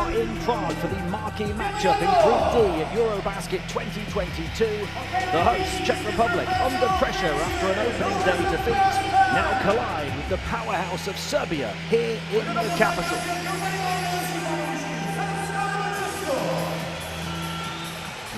are in Prague for the marquee matchup in Group D at EuroBasket 2022. The hosts, Czech Republic, under pressure after an opening day defeat, now collide with the powerhouse of Serbia here in the capital.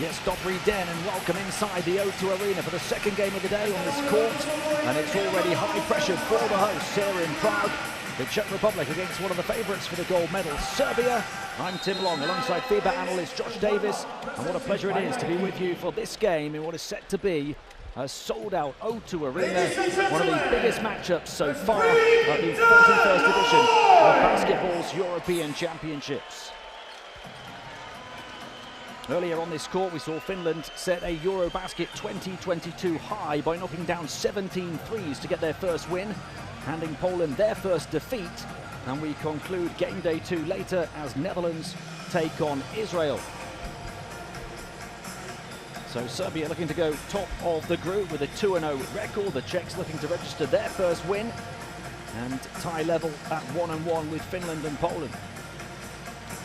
Yes, Dobry den, and welcome inside the O2 Arena for the second game of the day on this court. And it's already high pressure for the hosts here in Prague. The Czech Republic against one of the favourites for the gold medal, Serbia. I'm Tim Long alongside FIBA analyst Josh Davis. And what a pleasure it is to be with you for this game in what is set to be a sold-out O2 Arena. One of the biggest matchups so far at the 41st edition of basketball's European Championships. Earlier on this court, we saw Finland set a EuroBasket 2022 high by knocking down 17 threes to get their first win, handing Poland their first defeat. And we conclude game day 2 later as Netherlands take on Israel. So Serbia looking to go top of the group with a 2-0 record. The Czechs looking to register their first win and tie level at 1-1 with Finland and Poland.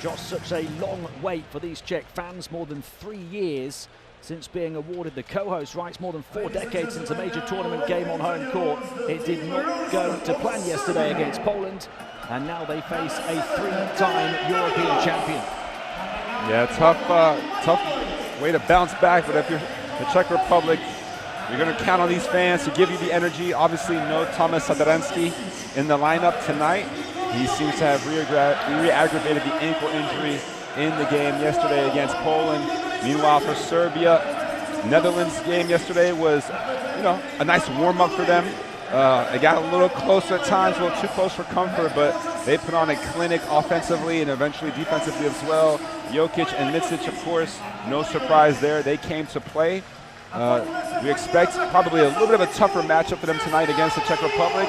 Josh, such a long wait for these Czech fans, more than 3 years since being awarded the co-host rights, more than 4 decades since a major tournament game on home court. It did not go to plan yesterday against Poland, and now they face a 3-time European champion. Yeah, tough way to bounce back, but if you're the Czech Republic, you're going to count on these fans to give you the energy. Obviously, no Thomas Sadaransky in the lineup tonight. He seems to have re-aggravated the ankle injury in the game yesterday against Poland. Meanwhile, for Serbia, Netherlands game yesterday was, a nice warm-up for them. It got a little closer at times, a little too close for comfort, but they put on a clinic offensively and eventually defensively as well. Jokic and Micic, of course, no surprise there. They came to play. We expect probably a little bit of a tougher matchup for them tonight against the Czech Republic,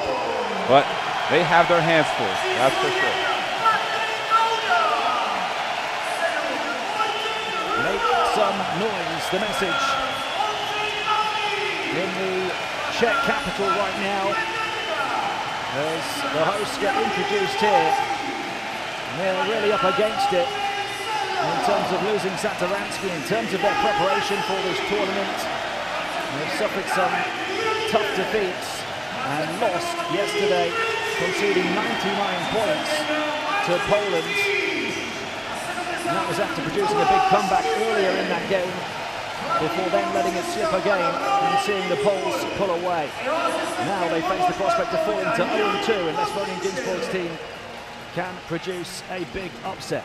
but they have their hands full, that's for sure. Make some noise, the message in the Czech capital right now as the hosts get introduced here. They're really up against it in terms of losing Saturansky, in terms of their preparation for this tournament. They've suffered some tough defeats and lost yesterday, conceding 99 points to Poland. And that was after producing a big comeback earlier in that game, before then letting it slip again and seeing the Poles pull away. Now they face the prospect of falling to 0-2 unless Ronin Ginsburg's team can produce a big upset.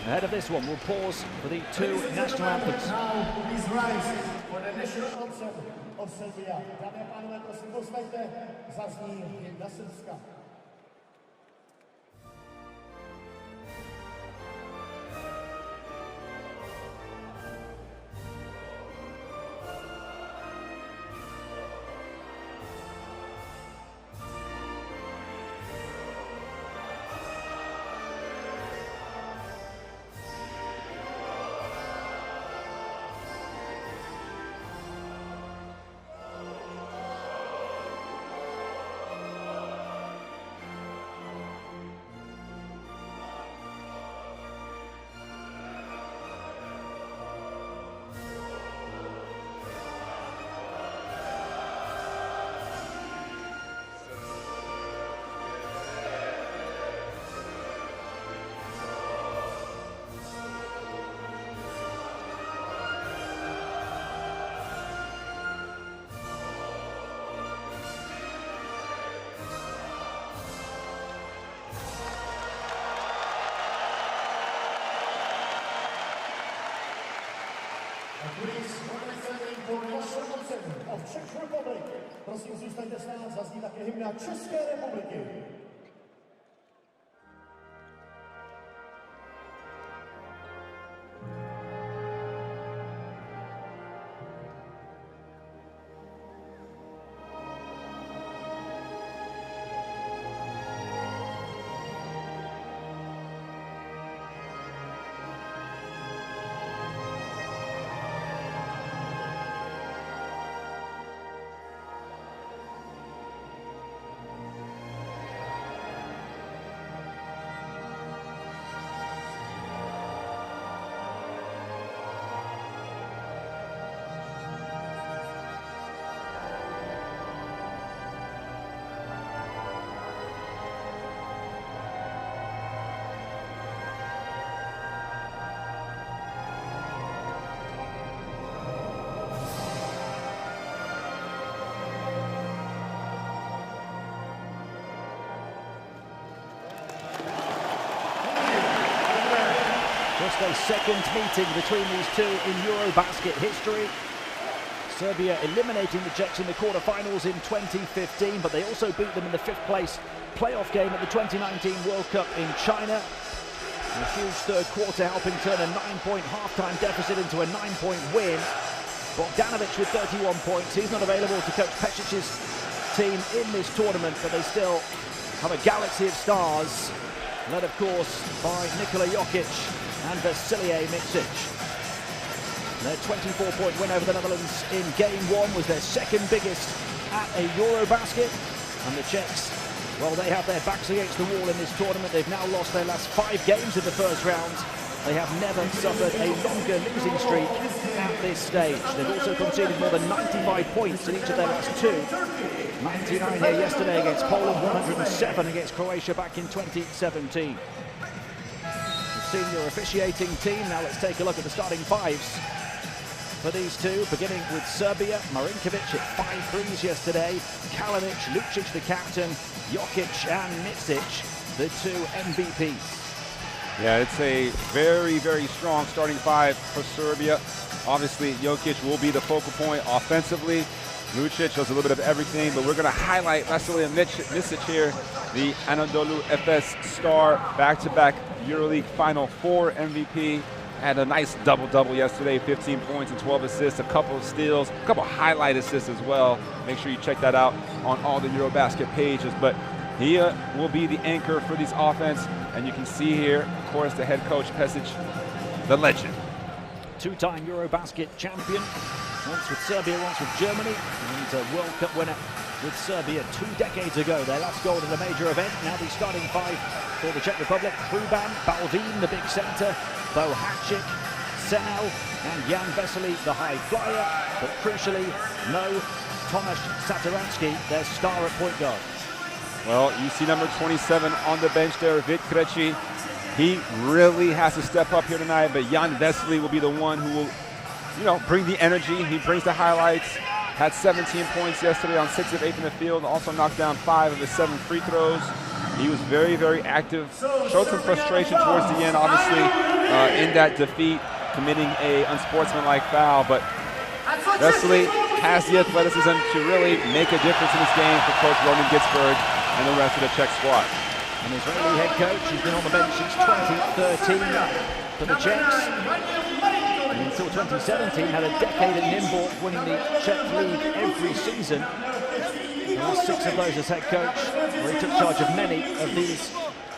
Ahead of this one, we'll pause for the 2 national anthems. Now, please rise for the national anthem of Serbia. Dámy a pánové, prosím, povstaňte, zazní hymna Srbska. Of Czech Republic. Prosím, zůstaňte s námi, zazní také hymna České republiky. Just a second meeting between these two in EuroBasket history. Serbia eliminating the Czechs in the quarterfinals in 2015, but they also beat them in the 5th place playoff game at the 2019 World Cup in China. A huge third quarter helping turn a 9-point halftime deficit into a 9-point win. Bogdanovic with 31 points. He's not available to coach Pesic's team in this tournament, but they still have a galaxy of stars, led of course by Nikola Jokic and Vasilije Micic. Their 24-point win over the Netherlands in Game 1 was their second biggest at a EuroBasket, and the Czechs, well, they have their backs against the wall in this tournament. They've now lost their last 5 games in the first round. They have never suffered a longer losing streak at this stage. They've also conceded more than 95 points in each of their last 2. 99 here yesterday against Poland, 107 against Croatia back in 2017. We've seen your officiating team. Now let's take a look at the starting 5s for these two, beginning with Serbia. Marinkovic at 5 threes yesterday. Kalinic, Lucic the captain, Jokic and Micic, the 2 MVPs. Yeah, it's a very, very strong starting 5 for Serbia. Obviously, Jokic will be the focal point offensively. Lucic does a little bit of everything, but we're going to highlight Vasilije Micic here, the Anadolu Efes star, back-to-back EuroLeague Final 4 MVP. Had a nice double-double yesterday, 15 points and 12 assists, a couple of steals, a couple of highlight assists as well. Make sure you check that out on all the EuroBasket pages. But he will be the anchor for this offense, and you can see here, of course, the head coach, Pesic, the legend. 2-time EuroBasket champion, once with Serbia, once with Germany, and a World Cup winner with Serbia 2 decades ago. Their last goal at a major event. Now the starting 5 for the Czech Republic: Hruban, Balvin, the big centre, Bohacic, Senel, and Jan Vesely, the high flyer. But crucially, no Tomasz Satoransky, their star at point guard. Well, you see number 27 on the bench there, Vit Krejci. He really has to step up here tonight, but Jan Vesely will be the one who will, bring the energy. He brings the highlights. Had 17 points yesterday on 6 of 8 in the field. Also knocked down 5 of his 7 free throws. He was very, very active. Showed some frustration towards the end, obviously, in that defeat, committing a unsportsmanlike foul. But Vesely has the athleticism to really make a difference in this game for Coach Roman Gitzberg and the rest of the Czech squad. An Israeli head coach who's been on the bench since 2013 for the Czechs. And until 2017 had a decade at Nymburk, winning the Czech League every season. The last 6 of those as head coach, where he took charge of many of these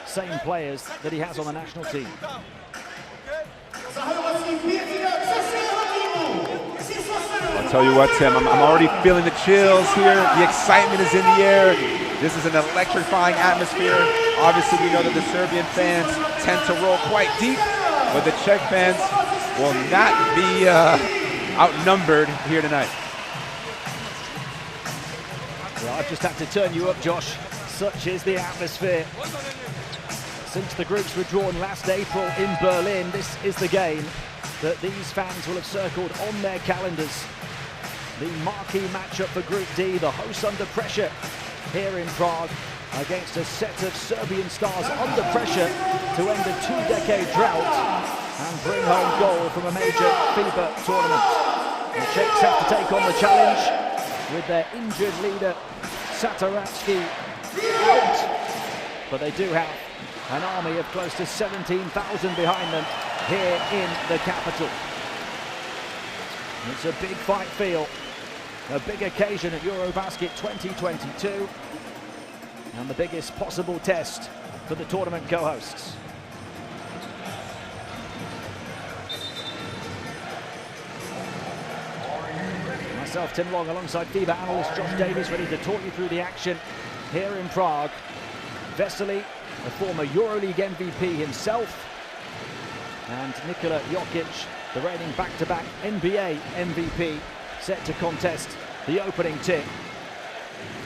same players that he has on the national team. I'll tell you what, Tim, I'm already feeling the chills here. The excitement is in the air. This is an electrifying atmosphere. Obviously, we know that the Serbian fans tend to roll quite deep, but the Czech fans will not be outnumbered here tonight. Well, I've just had to turn you up, Josh. Such is the atmosphere. Since the groups were drawn last April in Berlin, this is the game that these fans will have circled on their calendars. The marquee matchup for Group D, the hosts under pressure here in Prague against a set of Serbian stars under pressure to end a 2-decade drought and bring home gold from a major FIBA tournament. The Czechs have to take on the challenge with their injured leader Satoransky out, but they do have an army of close to 17,000 behind them here in the capital. It's a big fight feel, a big occasion at EuroBasket 2022, and the biggest possible test for the tournament co-hosts. Myself, Tim Long, alongside FIBA analyst Josh Davis, ready to talk you through the action here in Prague. Vesely, a former EuroLeague MVP himself, and Nikola Jokic, the reigning back-to-back NBA MVP, set to contest the opening tip.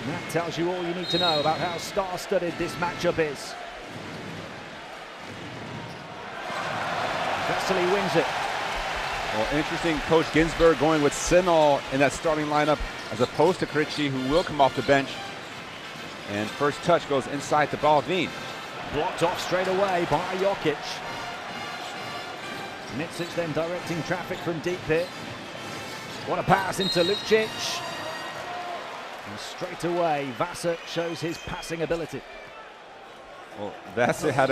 And that tells you all you need to know about how star-studded this matchup is. Vesely wins it. Well, interesting, Coach Ginsberg going with Senel in that starting lineup as opposed to Krejci, who will come off the bench. And first touch goes inside to Balvin. Blocked off straight away by Jokic. Micic then directing traffic from deep here. What a pass into Lucic. And straight away, Vasa shows his passing ability. Well, Vasa had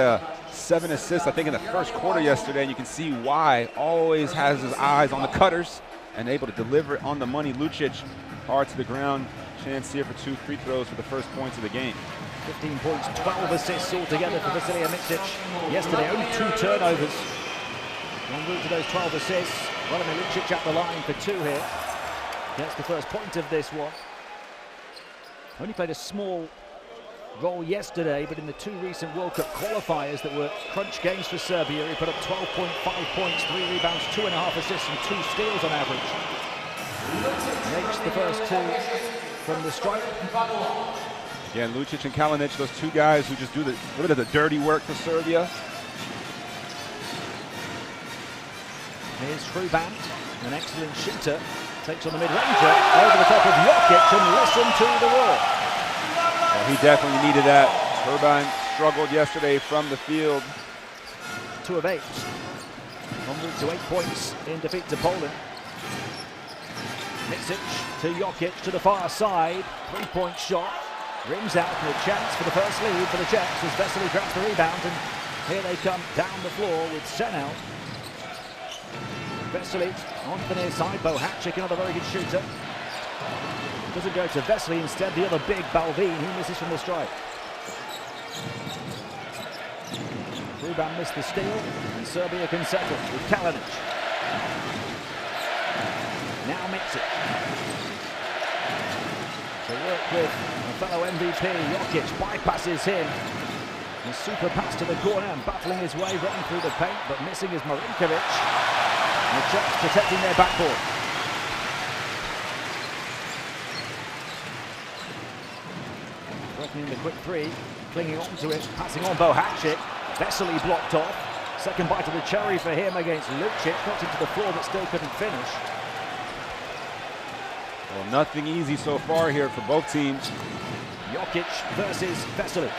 7 assists, I think, in the first quarter yesterday, and you can see why. Always has his eyes on the cutters and able to deliver it on the money. Lucic hard to the ground. Chance here for 2 free throws for the first points of the game. 15 points, 12 assists altogether for Vasilija Micic. Yesterday, only 2 turnovers. En route to those 12 assists. Vladimir Lucic at the line for 2 here. Gets the first point of this one. Only played a small role yesterday, but in the 2 recent World Cup qualifiers that were crunch games for Serbia, he put up 12.5 points, 3 rebounds, 2.5 assists and 2 steals on average. Makes the first 2 from the stripe. Again, Lucic and Kalinic, those 2 guys who just do a little bit of the dirty work for Serbia. Here's Hruban, an excellent shooter. Takes on the mid-ranger, over the top of Jokic, and listen to the roar. Well, he definitely needed that. Hruban struggled yesterday from the field. 2 of 8. En route to 8 points in defeat to Poland. Micic to Jokic to the far side. 3-point shot. Rims out for a chance for the first lead for the Czechs as Vesely grabs the rebound, and here they come down the floor with Sen out. Vesely on the near side. Bohacic, another very good shooter. Doesn't go to Vesely, instead the other big Balvin, who misses from the strike. Hruban missed the steal, and Serbia can settle with Kalinic. Now Micic. To work with a fellow MVP, Jokic bypasses him. A super pass to the corner and battling his way, running through the paint, but missing is Marinkovic. And the Czechs protecting their backboard. Working in the quick 3, clinging on to it, passing on Bohacic. Vesely blocked off. Second bite of the cherry for him against Lucic. Knocked into the floor but still couldn't finish. Well, nothing easy so far here for both teams. Jokic versus Vesely.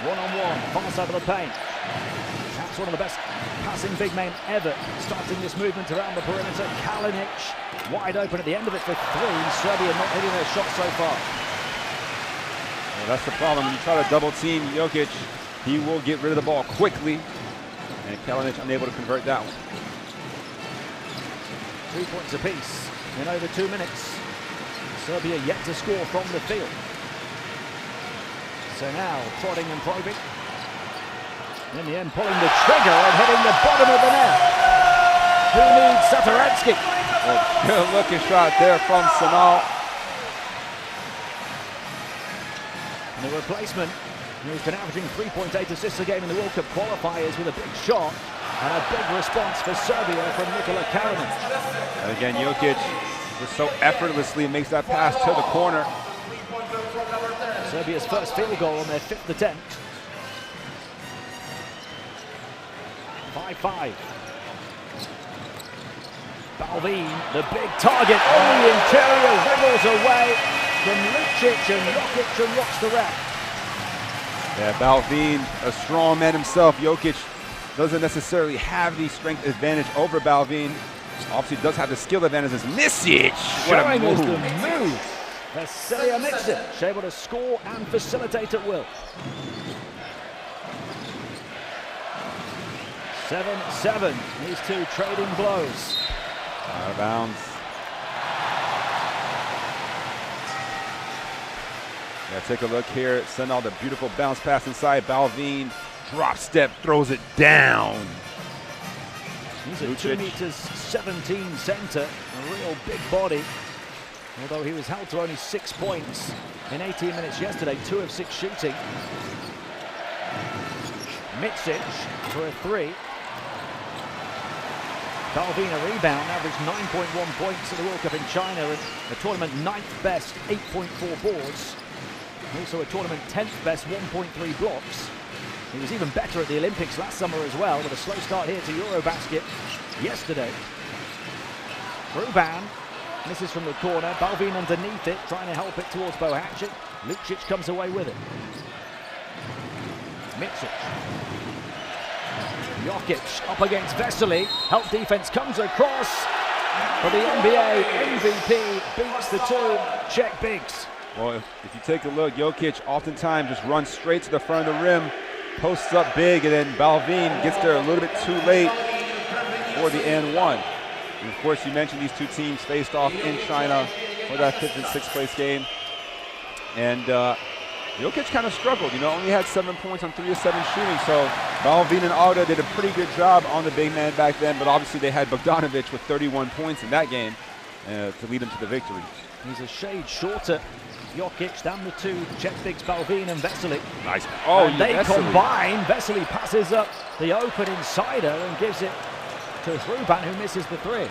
One-on-one, far side of the paint. Perhaps one of the best passing big men ever, starting this movement around the perimeter. Kalinic wide open at the end of it for 3. Serbia not hitting their shot so far. Well, that's the problem. When you try to double team Jokic, he will get rid of the ball quickly. And Kalinic unable to convert that one. 3 points apiece in over 2 minutes. Serbia yet to score from the field. So now prodding and probing. In the end, pulling the trigger and hitting the bottom of the net. Who needs Satoransky? Well, good looking shot there from Sanal. And the replacement, who's been averaging 3.8 assists a game in the World Cup qualifiers, with a big shot and a big response for Serbia from Nikola Kalinic. And again, Jokic just so effortlessly makes that pass to the corner. Serbia's first field goal on their 5th attempt. 5-5. Balvin, the big target on the interior, wriggles away from Lucic, and Jokic and rocks the rack. Yeah, Balvin, a strong man himself. Jokic doesn't necessarily have the strength advantage over Balvin. Obviously does have the skill advantage as Micic. What a Showing us move. the move. Vasilija Micic able to score and facilitate at will. 7-7. These 2 trading blows. Out of bounds. Yeah, take a look here. Send all the beautiful bounce pass inside. Balvin drop step, throws it down. He's a 2 meters 17 center, a real big body. Although he was held to only 6 points in 18 minutes yesterday, 2 of 6 shooting. Micic for a 3. Balvin a rebound, averaged 9.1 points at the World Cup in China, and the tournament 9th best, 8.4 boards. Also a tournament 10th best, 1.3 blocks. He was even better at the Olympics last summer as well, with a slow start here to EuroBasket yesterday. Hruban misses from the corner. Balvin underneath it, trying to help it towards Bohacic. Lucic comes away with it. Micic. Jokic up against Vesely. Help defense comes across. But the NBA MVP beats the two Czech bigs. Well, if you take a look, Jokic oftentimes just runs straight to the front of the rim, posts up big, and then Balvin gets there a little bit too late for the N1. And of course, you mentioned these two teams faced off in China for that 5th and 6th place game. And Jokic kind of struggled, only had 7 points on 3 of 7 shooting. So Balvin and Arda did a pretty good job on the big man back then, but obviously they had Bogdanovic with 31 points in that game to lead them to the victory. He's a shade shorter, Jokic, than the two Czech bigs, Balvin and Vesely. Nice. Oh, and they combine. Vesely passes up the open insider and gives it to Ruban, who misses the three.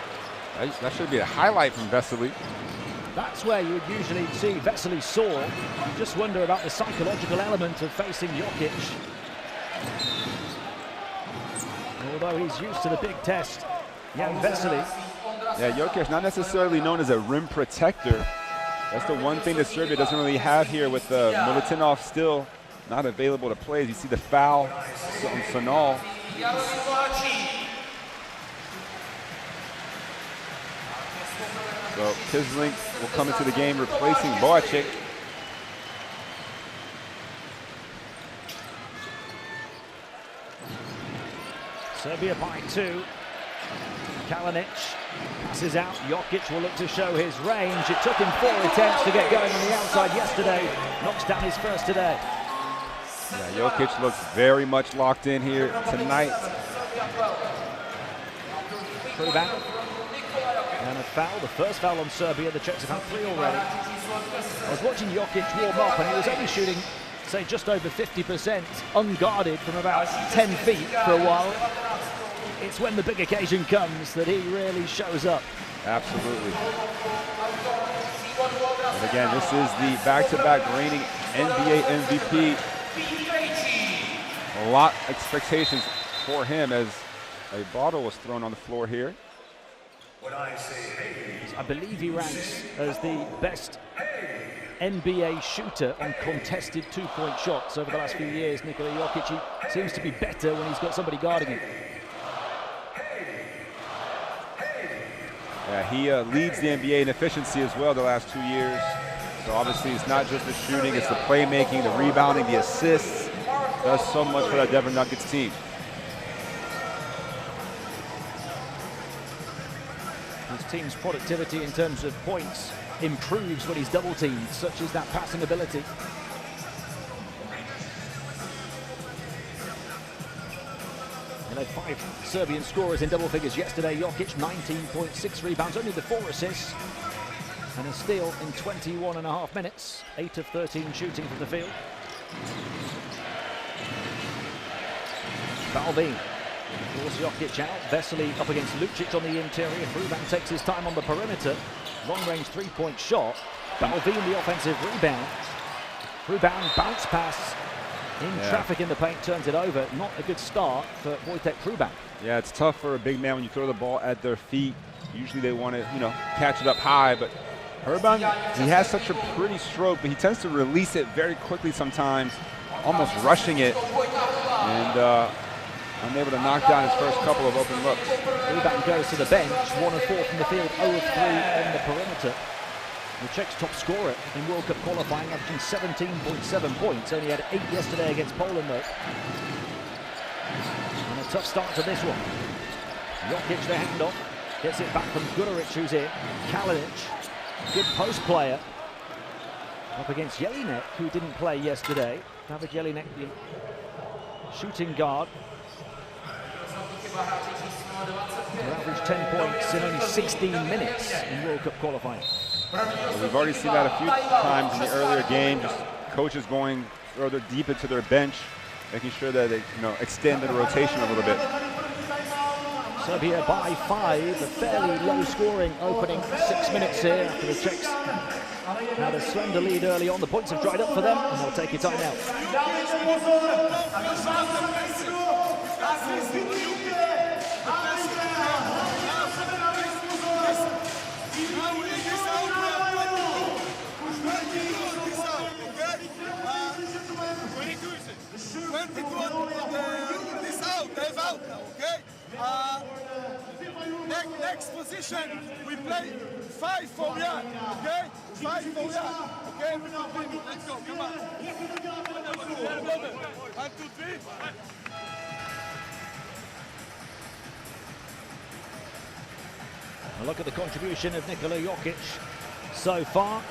That should be a highlight from Vesely. That's where you would usually see Vesely soar. Just wonder about the psychological element of facing Jokic. Although he's used to the big test, young Vesely. Yeah, Jokic not necessarily known as a rim protector. That's the one thing that Serbia doesn't really have here with Milutinov still not available to play. As you see the foul on Sanal. So Kislink will come into the game replacing Boacic. Serbia by 2. Kalinic passes out. Jokic will look to show his range. It took him 4 attempts to get going on the outside yesterday. Knocks down his first today. Yeah, Jokic looks very much locked in here tonight. Ruban. And a foul, the first foul on Serbia. The Czechs have had 3 already. I was watching Jokic warm up and he was only shooting, say, just over 50% unguarded from about 10 feet for a while. It's when the big occasion comes that he really shows up. Absolutely. And again, this is the back-to-back reigning NBA MVP. A lot of expectations for him as a bottle was thrown on the floor here. I believe he ranks as the best NBA shooter on contested 2-point shots over the last few years. Nikola Jokic, he seems to be better when he's got somebody guarding him. Yeah, he leads the NBA in efficiency as well the last 2 years. So obviously it's not just the shooting, it's the playmaking, the rebounding, the assists. Does so much for that Denver Nuggets team. His team's productivity in terms of points improves when he's double teamed, such as that passing ability. And had 5 Serbian scorers in double figures yesterday. Jokic 19.6 rebounds, only the 4 assists, and a steal in 21.5 minutes. 8 of 13 shooting from the field. Balvin force Jokic out. Vesely up against Lucic on the interior. Ruban takes his time on the perimeter. Long-range 3-point shot. Balvin the offensive rebound. Ruban bounce pass. In traffic in the paint, turns it over. Not a good start for Wojtek Ruban. Yeah, it's tough for a big man when you throw the ball at their feet. Usually they want to, catch it up high, but Ruban, he has such a pretty stroke, but he tends to release it very quickly sometimes, almost rushing it, and unable to knock down his first couple of open looks. Ruban goes to the bench, 1 of 4 from the field, 0 of 3 on the perimeter. The Czechs' top scorer in World Cup qualifying, averaging 17.7 points. Only had 8 yesterday against Poland, though. And a tough start to this one. Jokic the handoff. Gets it back from Guduric, who's in. Kalinic, good post player. Up against Jelinek, who didn't play yesterday. David Jelinek, the shooting guard. He averaged 10 points in only 16 minutes in World Cup qualifying. Well, we've already seen that a few times in the earlier game, just coaches going further deep into their bench, making sure that they extend the rotation a little bit. Serbia by 5, a fairly low scoring opening 6 minutes here after the Czechs had a slender lead early on. The points have dried up for them and they'll take a time out. walka, okay? Next position, we play 5 for yard, okay? 5 for yard, okay? Let's go, come on. 1, 2, 3. A look at the contribution of Nikola Jokic so far,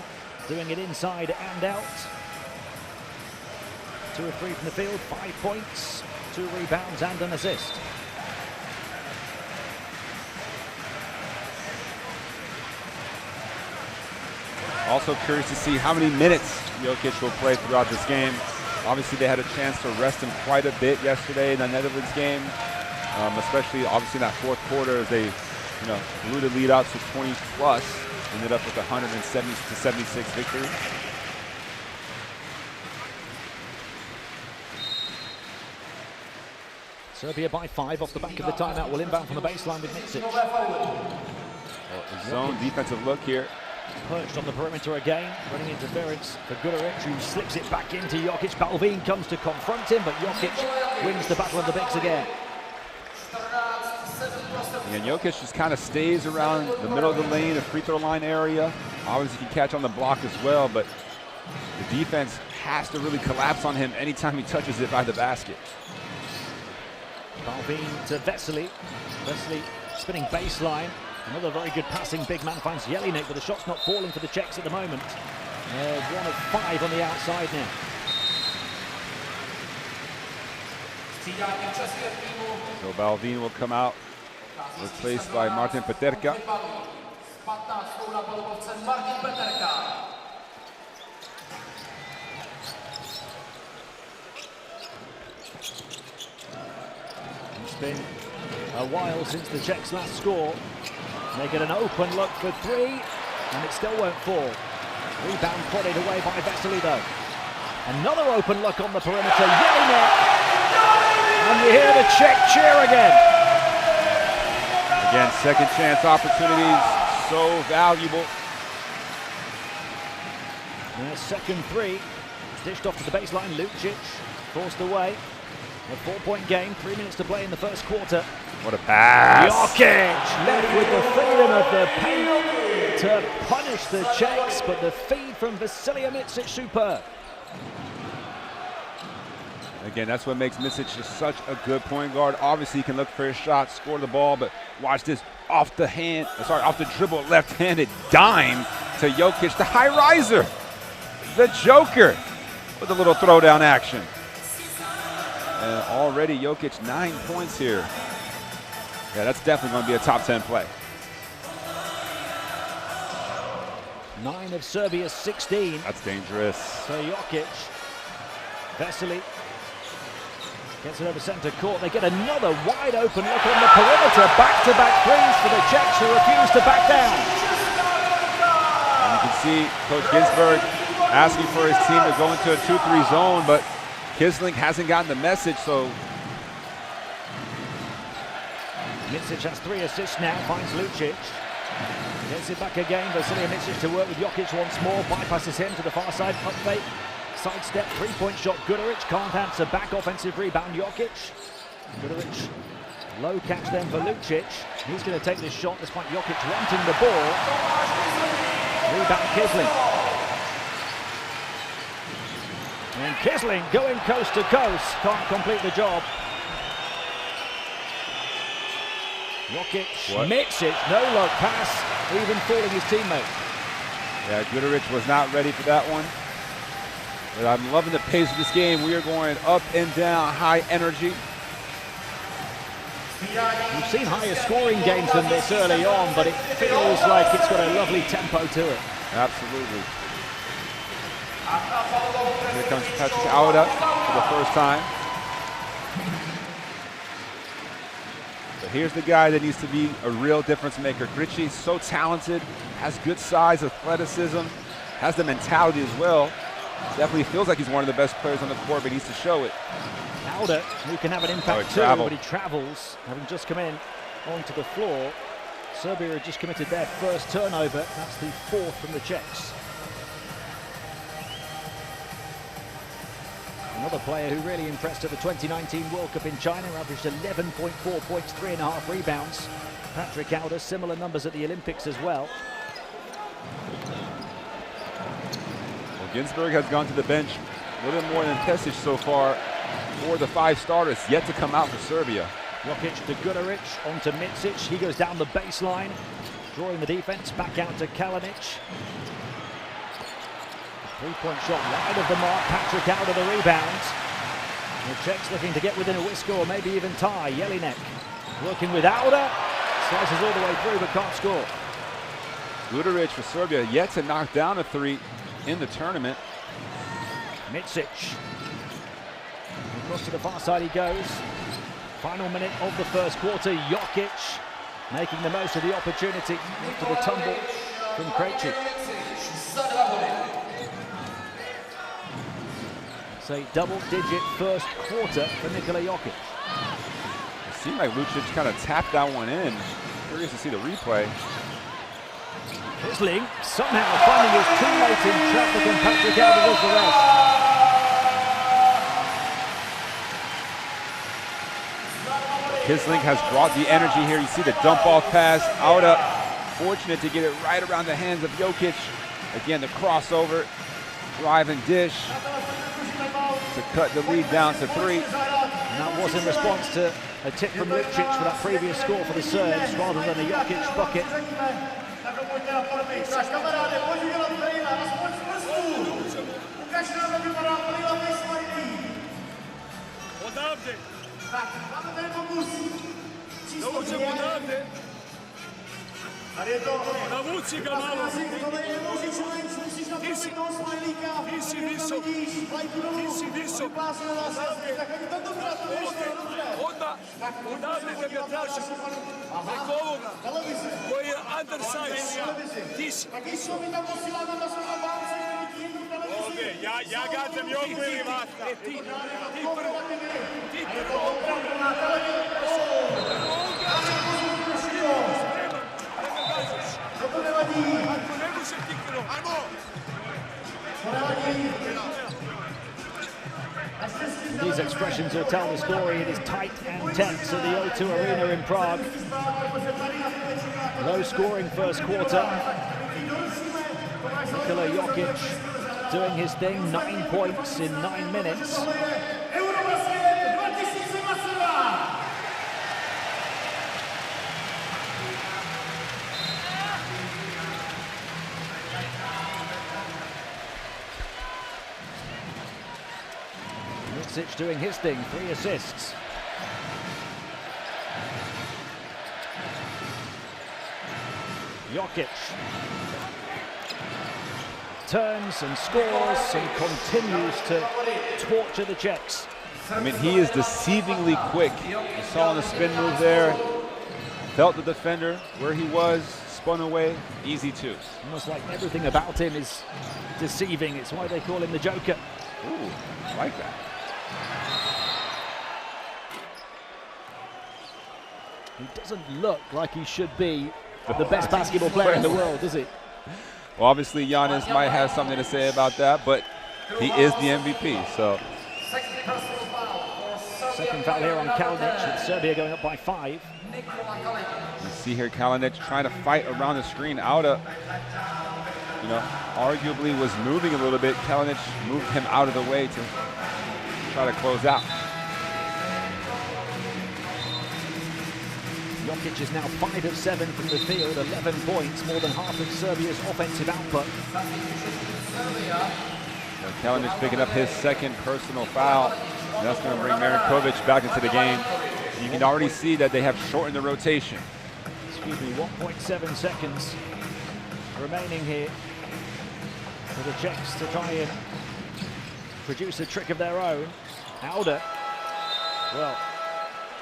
doing it inside and out. 2 of 3 from the field, 5 points, 2 rebounds and an assist. Also curious to see how many minutes Jokic will play throughout this game. Obviously, they had a chance to rest him quite a bit yesterday in the Netherlands game, especially obviously in that fourth quarter as they, blew the lead out to 20 plus, ended up with a 170-76 victory. Serbia by 5 off the back of the timeout. Will inbound from the baseline with Mitsic. Zone defensive look here. Perched on the perimeter again, running interference for Guduric, who slips it back into Jokic. Balvin comes to confront him, but Jokic wins the battle of the bigs again. And Jokic just kind of stays around the middle of the lane, the free throw line area. Obviously, he can catch on the block as well, but the defense has to really collapse on him anytime he touches it by the basket. Balvin to Vesely. Vesely spinning baseline. Another very good passing big man finds Jelinek, but the shot's not falling for the Czechs at the moment. 1 of 5 on the outside now. So Balvin will come out, replaced by Martin Peterka. It's been a while since the Czechs last score. They get an open look for 3, and it still won't fall. Rebound prodded away by Vesely though. Another open look on the perimeter, Jelinek! And you hear the Czech cheer again. Again, second chance opportunities, so valuable. Their second 3, dished off to the baseline, Lucic forced away. A 4-point game, 3 minutes to play in the first quarter. What a pass. Jokic led with the freedom of the paint to punish the Czechs, but the feed from Vasilija Mitsic superb. Again, that's what makes Mitsic just such a good point guard. Obviously, he can look for his shot, score the ball, but watch this off the dribble, left-handed dime to Jokic, the high riser, the Joker, with a little throwdown action. And already Jokic 9 points here. Yeah, that's definitely going to be a top 10 play. 9 of Serbia's 16. That's dangerous. So Jokic, Vesely gets it over center court. They get another wide open look on the perimeter. Back-to-back threes for the Czechs, who refuse to back down. And you can see Coach Ginsburg asking for his team to go into a 2-3 zone, but Kisling hasn't gotten the message, so. Mitsic has 3 assists now, finds Lucic. Gets it back again, Vasilija Mitsic to work with Jokic once more, bypasses him to the far side, up fake, sidestep, 3-point shot, Guduric can't answer back, offensive rebound, Jokic. Guduric, low catch then for Lucic. He's going to take this shot despite Jokic wanting the ball. Rebound Kisling. And Kisling going coast to coast, can't complete the job. Jokic, Mitsic, no look pass, even fooling his teammate. Yeah, Guduric was not ready for that one. But I'm loving the pace of this game. We are going up and down, high energy. We've seen higher scoring games than this early on, but it feels like it's got a lovely tempo to it. Absolutely. Here comes Patrick Auda for the first time. But here's the guy that needs to be a real difference maker. Gricci is so talented, has good size, athleticism, has the mentality as well. Definitely feels like he's one of the best players on the court, but needs to show it. Auda, who can have an impact too, but he travels, having just come in onto the floor. Serbia had just committed their first turnover. That's the 4th from the Czechs. Another player who really impressed at the 2019 World Cup in China, averaged 11.4 points, 3.5 rebounds. Patrick Auda, similar numbers at the Olympics as well. Well, Ginsberg has gone to the bench a little more than Pesic so far for the 5 starters yet to come out for Serbia. Jokic to Guduric, on to Micic. He goes down the baseline, drawing the defense back out to Kalinic. Three-point shot wide of the mark. Patrick out of the rebound. The Czechs looking to get within a whisker or maybe even tie. Jelinek working with Auda. Slices all the way through but can't score. Guduric for Serbia yet to knock down a 3 in the tournament. Micic. Across to the far side he goes. Final minute of the first quarter. Jokic making the most of the opportunity after the tumble from Krejci. It's a double-digit first quarter for Nikola Jokic. It seemed like Lucic kind of tapped that one in. Curious to see the replay. Kisling somehow finding his teammate in traffic, and Patrick Auda does the rest. Kisling has brought the energy here. You see the dump-off pass. Auda fortunate to get it right around the hands of Jokic. Again, the crossover, drive and dish to cut the lead down to 3. And that was in response to a tip from Lucic for that previous score for the Serbs, rather than a Jokic bucket. Navuci ga malo. Ti si visok. Odavde da ga tražim. Preko ovoga. Koji je undersize. Ti si. Ovdje, ja gađam Joku ili Vatka. Ti prvo. These expressions will tell the story. It is tight and tense at the O2 Arena in Prague. Low scoring first quarter. Nikola Jokic doing his thing, 9 points in 9 minutes. Micic doing his thing, 3 assists. Jokic turns and scores and continues to torture the Czechs. I mean, he is deceivingly quick. You saw on the spin move there, felt the defender where he was, spun away, easy 2. Almost like everything about him is deceiving. It's why they call him the Joker. Ooh, I like that. He doesn't look like he should be the best basketball player in the world, does he? Well, obviously Giannis might have something to say about that, but he is the MVP, so. Second foul here on Kalinic, with Serbia going up by 5. You see here Kalinic trying to fight around the screen. Auda, you know, arguably was moving a little bit. Kalinic moved him out of the way to try to close out. Jokic is now 5 of 7 from the field, 11 points, more than half of Serbia's offensive output. Kalinic picking up his second personal foul, and that's going to bring Marinkovic back into the game. You can already see that they have shortened the rotation. Excuse me, 1.7 seconds remaining here for the Czechs to try and produce a trick of their own. Auda, well,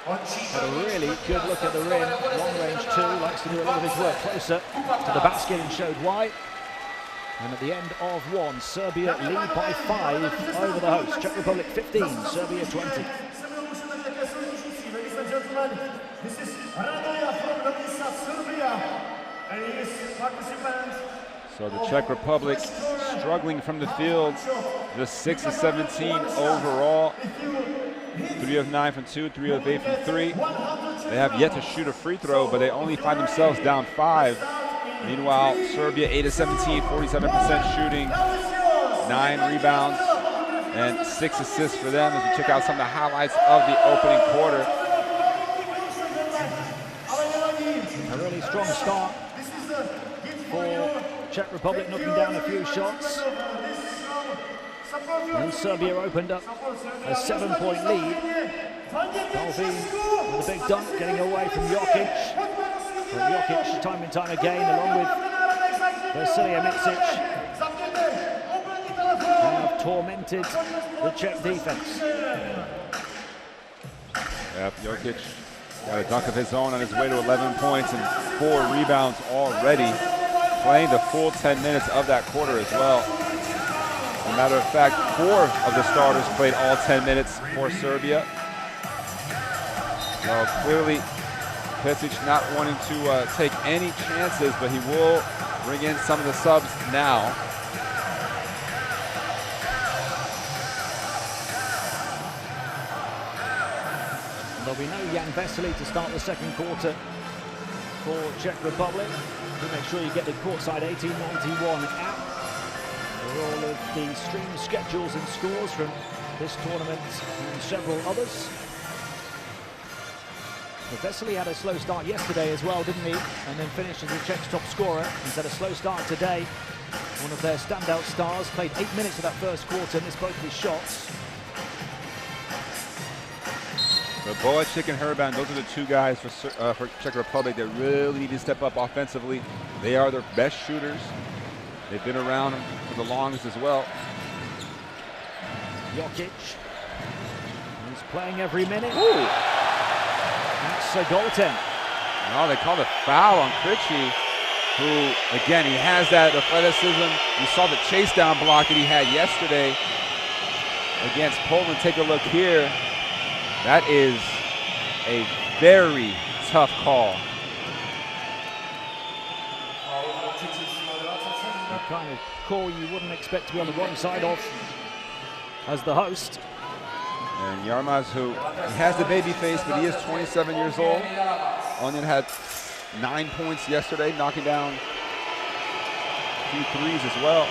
had a really good look at the rim. Long range 2, likes to do a lot of his work closer to the basket and showed why. And at the end of 1, Serbia lead by 5 over the host. Czech Republic 15, Serbia 20. This is Radaya from Serbia, and he is participant So the Czech Republic struggling from the field, just 6 of 17 overall. 3 of 9 from 2, 3 of 8 from 3. They have yet to shoot a free throw, but they only find themselves down 5. Meanwhile, Serbia 8 of 17, 47% shooting, 9 rebounds, and 6 assists for them as we check out some of the highlights of the opening quarter. A really strong start for Czech Republic, knocking down a few shots. And Serbia opened up a 7-point lead. Balvin with a big dunk, getting away from Jokic. But Jokic, time and time again, along with Vasilija Micic, have tormented the Czech defense. Yep, Jokic got a dunk of his own on his way to 11 points and 4 rebounds already, playing the full 10 minutes of that quarter as well. As a matter of fact, 4 of the starters played all 10 minutes for Serbia. So clearly, Pesic not wanting to take any chances, but he will bring in some of the subs now. There'll be no Jan Vesely to start the second quarter for Czech Republic. To make sure you get the courtside 1891 app for all of the stream schedules and scores from this tournament and several others. Vesely had a slow start yesterday as well, didn't he? And then finished as the Czechs' top scorer. He's had a slow start today. One of their standout stars, played 8 minutes of that first quarter, missed both of his shots. But Boacik and Herban, those are the 2 guys for Czech Republic that really need to step up offensively. They are their best shooters. They've been around for the longest as well. Jokic, he's playing every minute. Ooh. That's a goaltend. No, they called a foul on Krejci, who, again, he has that athleticism. You saw the chase down block that he had yesterday against Poland. Take a look here. That is a very tough call. The kind of call you wouldn't expect to be on the wrong side of as the host. And Yarmaz, who he has the baby face, but he is 27 years old. Onion had 9 points yesterday, knocking down a few threes as well.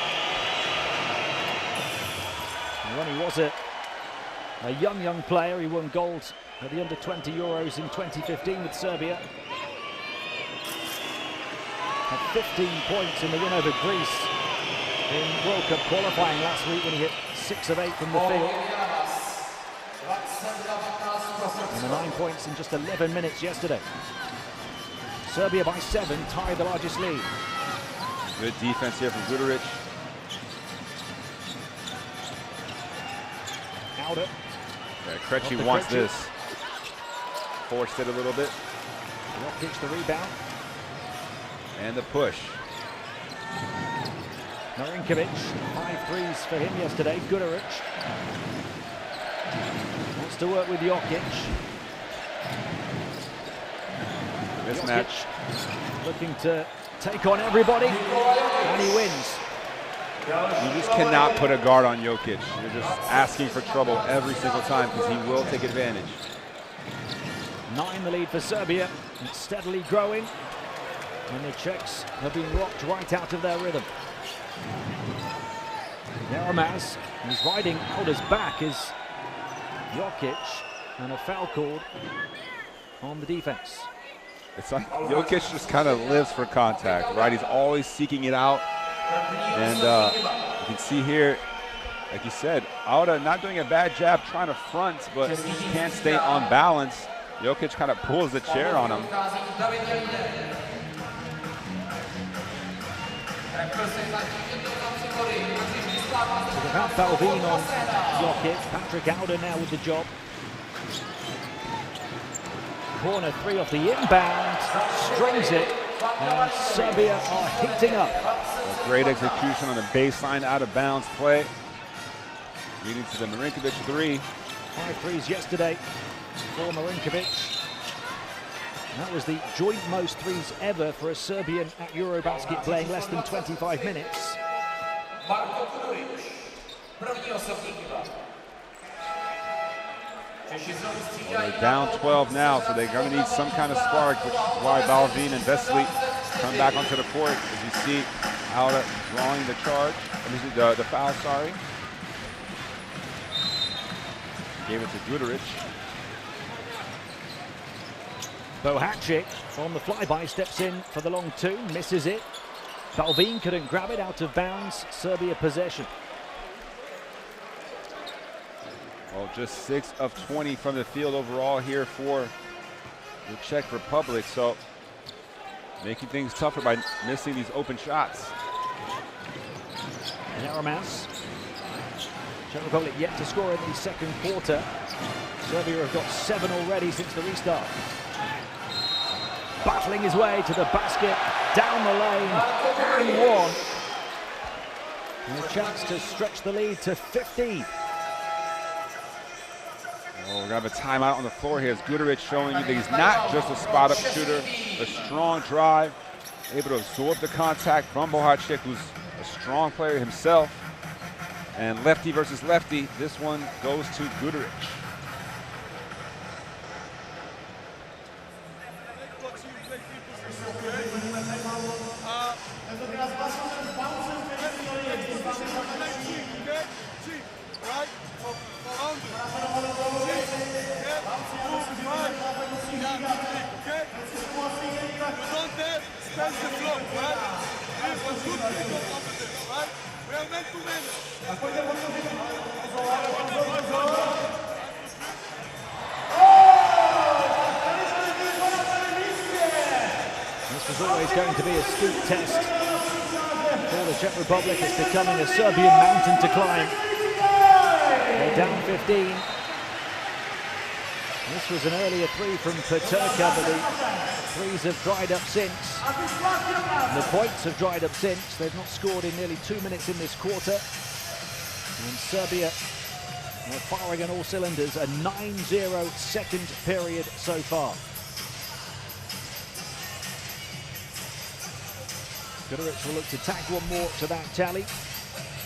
And when he was a young player, he won gold at the under-20 Euros in 2015 with Serbia. Had 15 points in the win over Greece in World Cup qualifying last week when he hit 6 of 8 from the field. And the 9 points in just 11 minutes yesterday. Serbia by 7, tied the largest lead. Good defense here from Guduric. Outer. Yeah, Krejci wants this. Forced it a little bit. Jokic the rebound. And the push. Marinkovic, 5 threes for him yesterday. Guduric wants to work with Jokic. Mismatch. Jokic looking to take on everybody, and he wins. You just cannot put a guard on Jokic. You're just asking for trouble every single time because he will take advantage. 9 the lead for Serbia. It's steadily growing, and the Czechs have been rocked right out of their rhythm. Yarmaz, who's riding Alder's back, is Jokic, and a foul called on the defense. It's like Jokic just kind of lives for contact, right? He's always seeking it out. And you can see here, like you said, Alda not doing a bad job trying to front, but he can't stay on balance. Jokic kind of pulls the chair on him. So without Balvin on Jokic, Patrick Alder now with the job. Corner 3 off the inbound, strings it, and Serbia are heating up. A great execution on the baseline out of bounds play, leading to the Marinkovic 3. 5 threes yesterday for Marinkovic. That was the joint most threes ever for a Serbian at EuroBasket, playing less than 25 minutes. Well, they're down 12 now, so they're going to need some kind of spark, which is why Balvin and Vesely come back onto the court. As you see, Alda drawing the charge, the foul, sorry. Gave it to Guduric. Bohacic on the flyby steps in for the long two, misses it. Balvin couldn't grab it, out of bounds. Serbia possession. Well, just 6 of 20 from the field overall here for the Czech Republic. So making things tougher by missing these open shots. Yaramas. Czech Republic yet to score in the second quarter. Serbia have got 7 already since the restart. Battling his way to the basket, down the lane, and one. And a chance to stretch the lead to 15. Well, we're going to have a timeout on the floor here as Guduric showing you that he's not just a spot-up shooter, a strong drive, able to absorb the contact from Bohacic, who's a strong player himself. And lefty versus lefty, this one goes to Guduric. This was always going to be a steep test for the Czech Republic. It's becoming a Serbian mountain to climb. They're down 15. This was an earlier three from Peterka, but the threes have dried up since. And the points have dried up since. They've not scored in nearly 2 minutes in this quarter. And Serbia are firing on all cylinders. A 9-0 second period so far. Guduric will look to tack one more to that tally.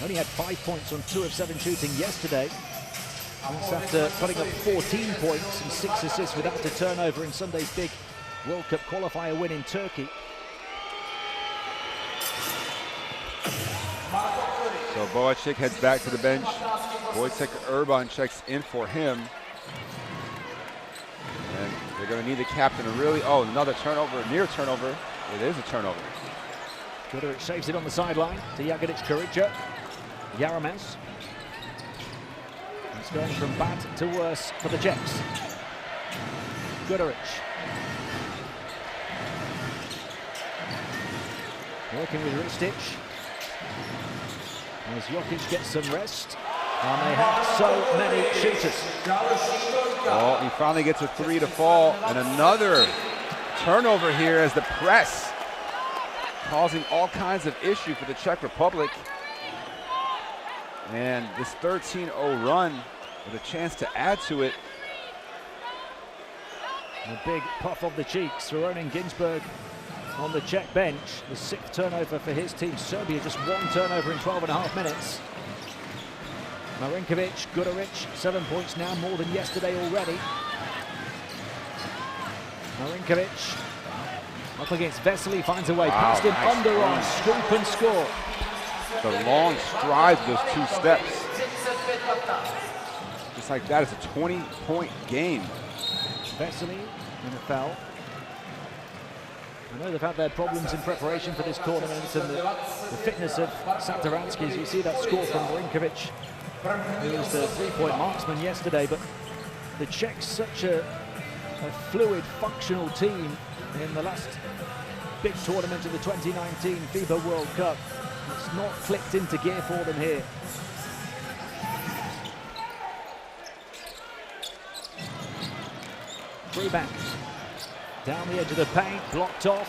Only had 5 points on 2 of 7 shooting yesterday. That's after putting up 14 points and 6 assists without a turnover in Sunday's big World Cup qualifier win in Turkey. So Bohacic heads back to the bench. Wojciech Urban checks in for him. And they're going to need the captain to really, another turnover, near turnover. It is a turnover. Guduric saves it on the sideline to Jagodic Kurica. Yaramas. It's going from bad to worse for the Czechs. Guduric. Working with Ristic. As Jokic gets some rest. And they have so many shooters. Oh, he finally gets a 3 to fall. And another turnover here as the press causing all kinds of issue for the Czech Republic. And this 13-0 run with a chance to add to it. A big puff of the cheeks for Ronan Ginsberg on the Czech bench. The 6th turnover for his team. Serbia just 1 turnover in 12.5 minutes. Marinkovic, Guduric, 7 points now, more than yesterday already. Marinkovic up against Vesely, finds a way past him, nice underarm, scoop and score. The long strides, those 2 steps. Just like that, it's a 20-point game. Vesely in a foul. I know they've had their problems in preparation for this tournament and the fitness of Satoransky. As you see that score from Marinkovic, who was the 3-point marksman yesterday, but the Czechs such a fluid, functional team in the last big tournament of the 2019 FIBA World Cup. It's not clicked into gear for them here. Freebank down the edge of the paint, blocked off.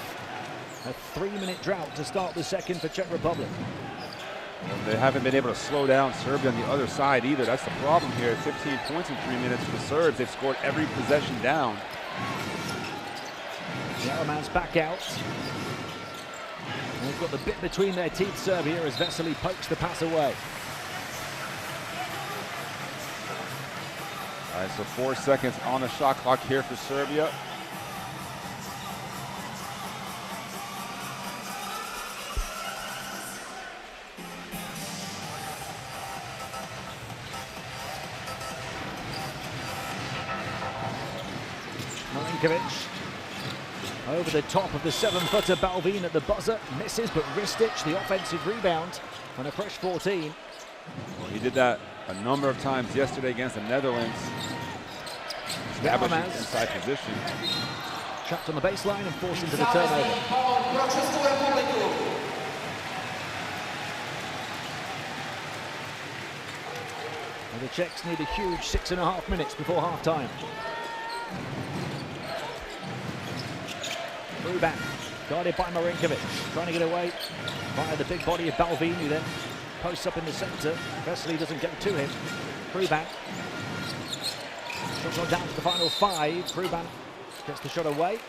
A 3-minute drought to start the second for Czech Republic. Well, they haven't been able to slow down Serbia on the other side either. That's the problem here. 15 points in 3 minutes for the Serbs. They've scored every possession down. Yaroman's back out. And they've got the bit between their teeth, Serbia, as Vesely pokes the pass away. All right, so 4 seconds on the shot clock here for Serbia. Milinkovic over the top of the 7-footer. Balvin at the buzzer, misses, but Ristic, the offensive rebound, and a fresh 14. Well, he did that a number of times yesterday against the Netherlands. Establishing inside position. Trapped on the baseline and forced into the turnover. And the Czechs need a huge 6.5 minutes before half-time. Ruban, guarded by Milinkovic, trying to get away via the big body of Balvin, who then posts up in the centre. Vesely doesn't get to him. Ruban, shot's on down to the final 5. Ruban gets the shot away,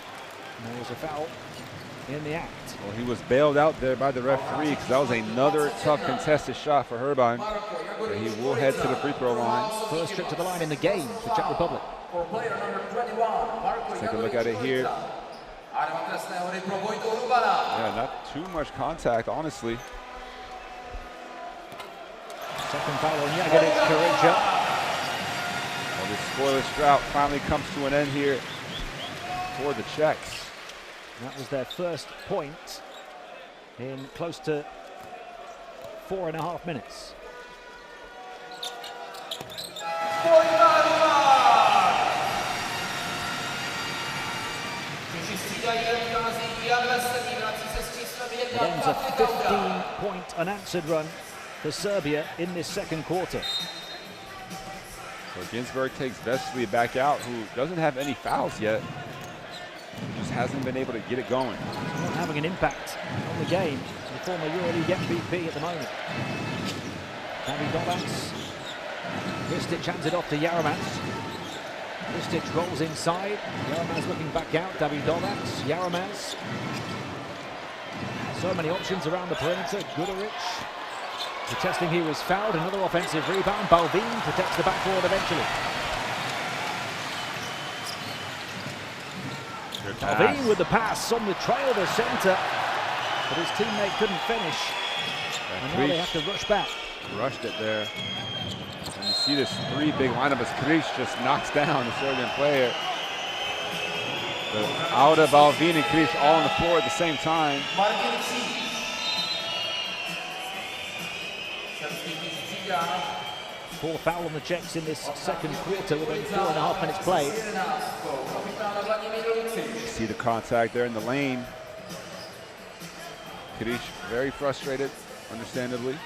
and there was a foul in the act. Well, he was bailed out there by the referee because that was another tough contested shot for Ruban. He will head to the free throw line. First trip to the line in the game for Czech Republic. Let's take a look at it here. Yeah, not too much contact, honestly. Second foul on Jagodic, Karija. Well, this scoreless drought finally comes to an end here for the Czechs. That was their first point in close to 4.5 minutes. It ends a 15-point unanswered run for Serbia in this second quarter. So Ginsberg takes Vesely back out, who doesn't have any fouls yet. Just hasn't been able to get it going. He's not having an impact on the game. The former EuroLeague MVP at the moment. Davidovac. Ristic hands it off to Yaroman's. Ristic rolls inside. Yaroman's looking back out. Davidovac. Yaroman's. So many options around the perimeter. Guduric protesting he was fouled. Another offensive rebound. Balvin protects the backboard eventually. Balvin with the pass on the trail of the centre, but his teammate couldn't finish. And now they have to rush back. Rushed it there. And you see this 3 big lineup as Krish just knocks down the Serbian player. Auda, Balvin, and Krish all on the floor at the same time. Fourth foul on the Czechs in this second quarter with only 4.5 minutes played. You see the contact there in the lane. Krish very frustrated, understandably.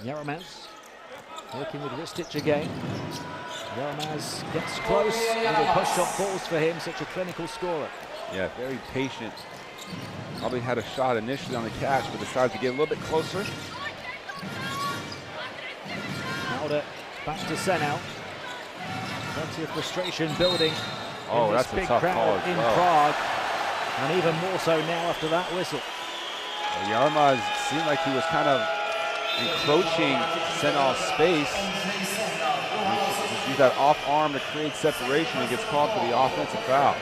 Yaroman's working with Ristic again. Yaroman's gets close. Little push shot falls for him, such a clinical scorer. Yeah, very patient. Probably had a shot initially on the catch, but decided to get a little bit closer. Auda back to Senau. Plenty of frustration building in this big crowd in Prague. And even more so now after that whistle. Well, Yarmaz seemed like he was kind of encroaching Senau's space. He used that off arm to create separation and gets called for the offensive foul.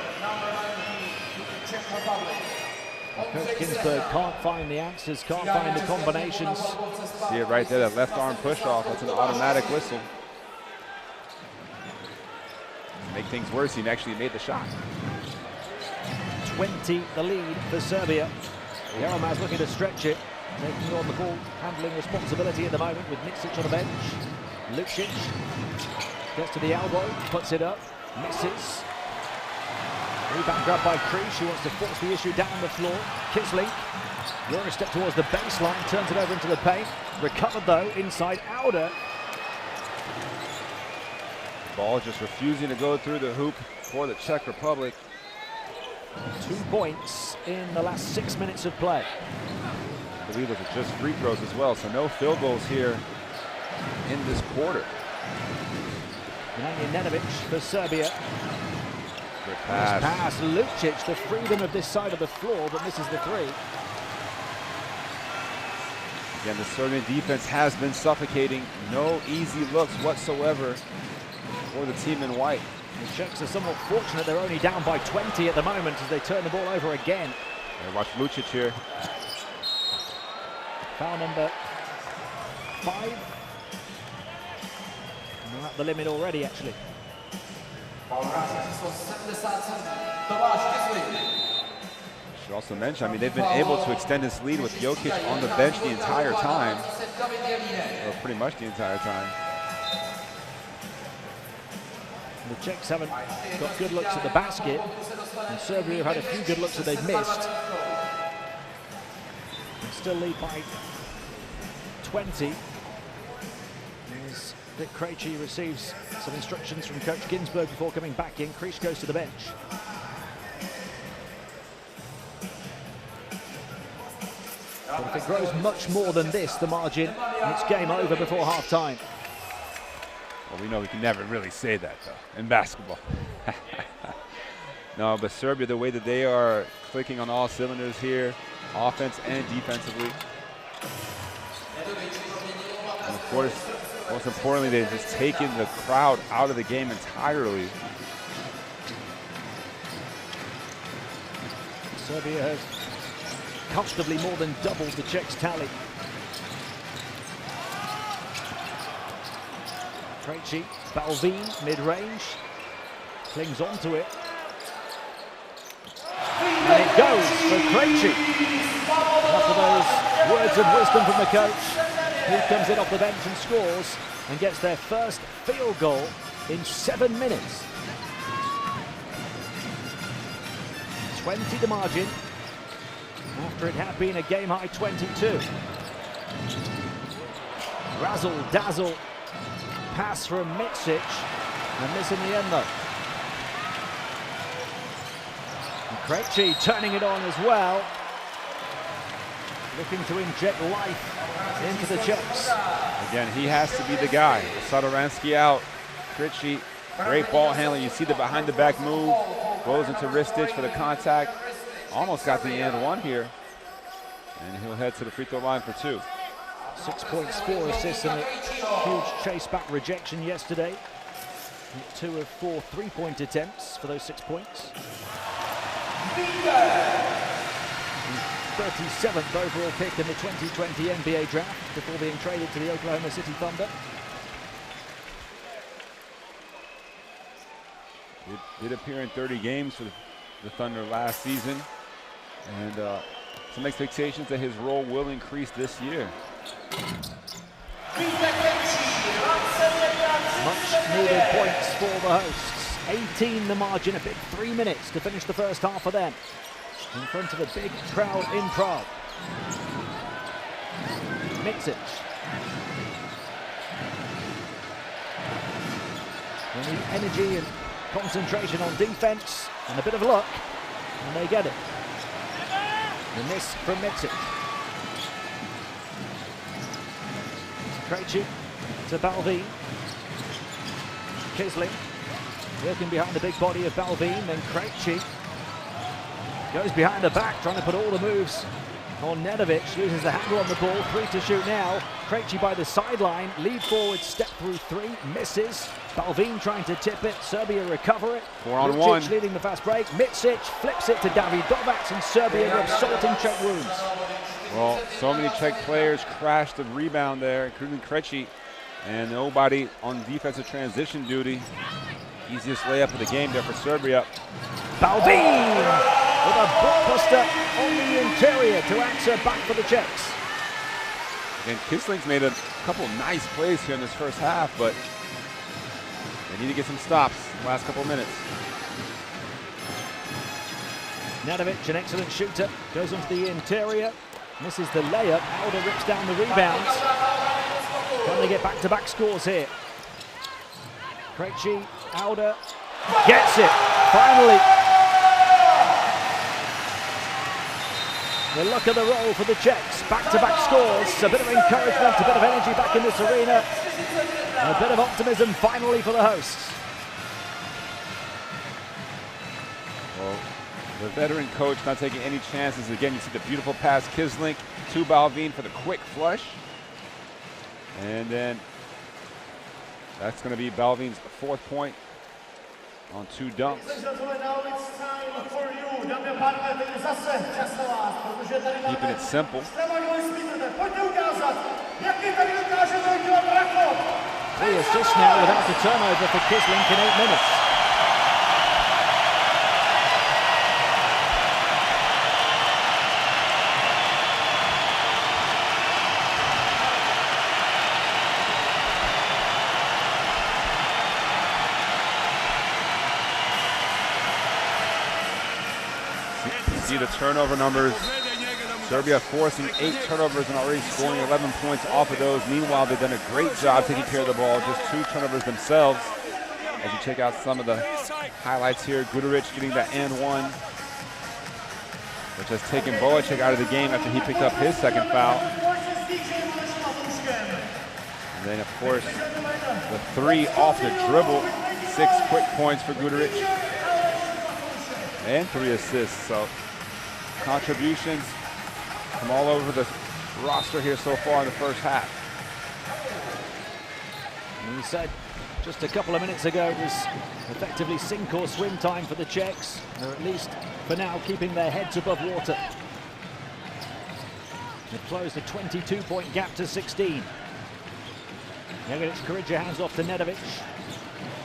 Coach Ginsberg can't find the answers, can't find the combinations. See it right there, that left arm push off. That's an automatic whistle. To make things worse, he actually made the shot. 20 the lead for Serbia. Yaromaz looking to stretch it, taking on the ball handling responsibility at the moment with Mitsic on the bench. Lucic gets to the elbow, puts it up, misses. Rebound grabbed by Krish, who wants to force the issue down the floor. Kisling, Euro step towards the baseline, turns it over into the paint. Recovered though, inside Auda. Ball just refusing to go through the hoop for the Czech Republic. 2 points in the last 6 minutes of play. I believe those are just free throws as well, so no field goals here in this quarter. Nedovic for Serbia. Good pass. Nice pass. Lucic, the freedom of this side of the floor, but misses the three. Again, the Serbian defense has been suffocating. No easy looks whatsoever for the team in white. The Czechs are somewhat fortunate. They're only down by 20 at the moment as they turn the ball over again. Yeah, watch Lucic here. Foul number 5. And we're at the limit already, actually. Should also mention, I mean, they've been able to extend this lead with Jokic on the bench the entire time, or pretty much the entire time. The Czechs haven't got good looks at the basket, and Serbia have had a few good looks that they've missed. And still lead by 20. As Vic Krejci receives some instructions from Coach Ginsburg before coming back in. Krish goes to the bench. But if it grows much more than this, the margin, it's game over before half-time. Well, we know we can never really say that, though, in basketball. No, but Serbia, the way that they are clicking on all cylinders here, offense and defensively. And of course, most importantly, they've just taken the crowd out of the game entirely. Serbia has comfortably more than doubled the Czechs' tally. Krejci, Balvin, mid-range, clings onto it. And it goes for Krejci. After those words of wisdom from the coach, he comes in off the bench and scores and gets their first field goal in 7 minutes. 20 the margin, after it had been a game-high 22. Razzle dazzle pass from Mitsic, and this in the end though. And Krejci turning it on as well, looking to inject life into the Czechs. Again, he has to be the guy. Satoransky out. Krejci, great ball handling. You see the behind the back move, goes into wrist stitch for the contact. Almost got the and one here. And he'll head to the free throw line for 2. 6 points, 4 assists, and a huge chase back rejection yesterday. 2 of 4 3-point attempts for those 6 points. 37th overall pick in the 2020 NBA draft before being traded to the Oklahoma City Thunder. Did appear in 30 games for the Thunder last season, and some expectations that his role will increase this year. Much needed points for the hosts. 18 the margin, a big 3 minutes to finish the first half for them. In front of a big crowd in Prague. Mitsic. They need energy and concentration on defense and a bit of luck, and they get it. The miss from Mitsic. Krejci to Balvin. Kisling working behind the big body of Balvin, then Krejci goes behind the back, trying to put all the moves on Nedovic, loses the handle on the ball. 3 to shoot now. Krejci by the sideline, lead forward, step through 3, misses. Balvin trying to tip it, Serbia recover it. 4-on-1. Lucic leading the fast break. Mitsic flips it to Davidovac, and Serbia rubs salt in Czech wounds. Well, so many Czech players crashed the rebound there, including Krejci, and nobody on defensive transition duty. Easiest layup of the game there for Serbia. Balvin with a blockbuster on the interior to answer back for the Czechs. And Kisling's made a couple nice plays here in this first half, but they need to get some stops in the last couple of minutes. Nedovic, an excellent shooter, goes onto the interior, misses the layup. Alder rips down the rebounds. Can they get back-to-back scores here? Krejci, Alder gets it, finally. The luck of the roll for the Czechs. Back-to-back scores, a bit of encouragement, a bit of energy back in this arena. A bit of optimism finally for the hosts. Well, the veteran coach not taking any chances. Again, you see the beautiful pass, Kislink to Balvin for the quick flush. And then that's going to be Balvin's 4th point on 2 dunks. Keeping it simple. 3 assists now without a turnover for Kislink in 8 minutes. See the turnover numbers. Serbia forcing 8 turnovers and already scoring 11 points off of those. Meanwhile, they've done a great job taking care of the ball. Just 2 turnovers themselves. As you check out some of the highlights here, Guduric getting that and 1, which has taken Boacek out of the game after he picked up his 2nd foul. And then, of course, the 3 off the dribble. 6 quick points for Guduric. And 3 assists. So contributions from all over the roster here so far in the first half. And we said just a couple of minutes ago it was effectively sink or swim time for the Czechs, or at least for now keeping their heads above water. They've closed a 22-point gap to 16. Jagodic Kirića hands off to Nedovic,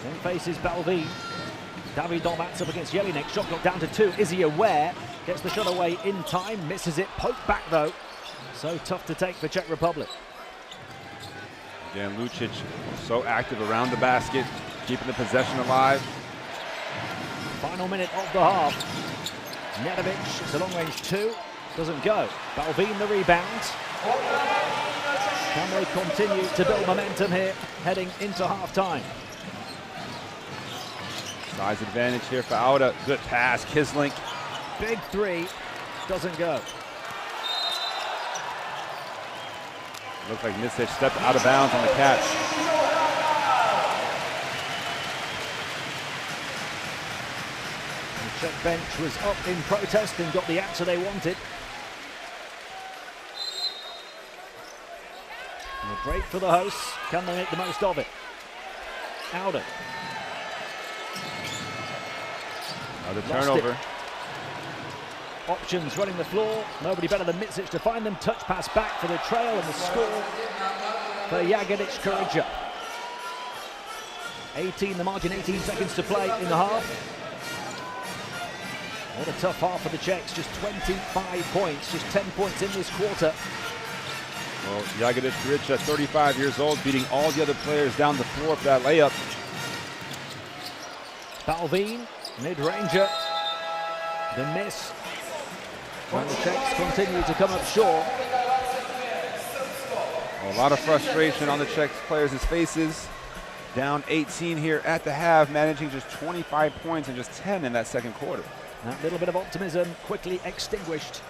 then faces Balvin. David Dolmats up against Jelinek, shot clock down to 2. Is he aware? Gets the shot away in time, misses it, poked back though. So tough to take for Czech Republic. Again, Lucic so active around the basket, keeping the possession alive. Final minute of the half. Nedovic, it's a long range 2, doesn't go. Balvin the rebound. Can they continue to build momentum here, heading into half time? Size advantage here for Auda. Good pass, Kislink. Big 3, doesn't go. Looks like Misic stepped out of bounds on the catch. The Czech bench was up in protest and got the answer they wanted. And a break for the hosts. Can they make the most of it? Auda. Another turnover. Options running the floor. Nobody better than Misic to find them. Touch pass back for the trail and the score for Jagodic Kirića. 18 the margin, 18 seconds to play in the half. What a tough half for the Czechs. Just 25 points, just 10 points in this quarter. Well, Jagodic Kirića, 35 years old, beating all the other players down the floor for that layup. Balvin, mid-ranger. The miss. And the Czechs continue to come up short. A lot of frustration on the Czech players' faces. Down 18 here at the half, managing just 25 points and just 10 in that 2nd quarter. That little bit of optimism quickly extinguished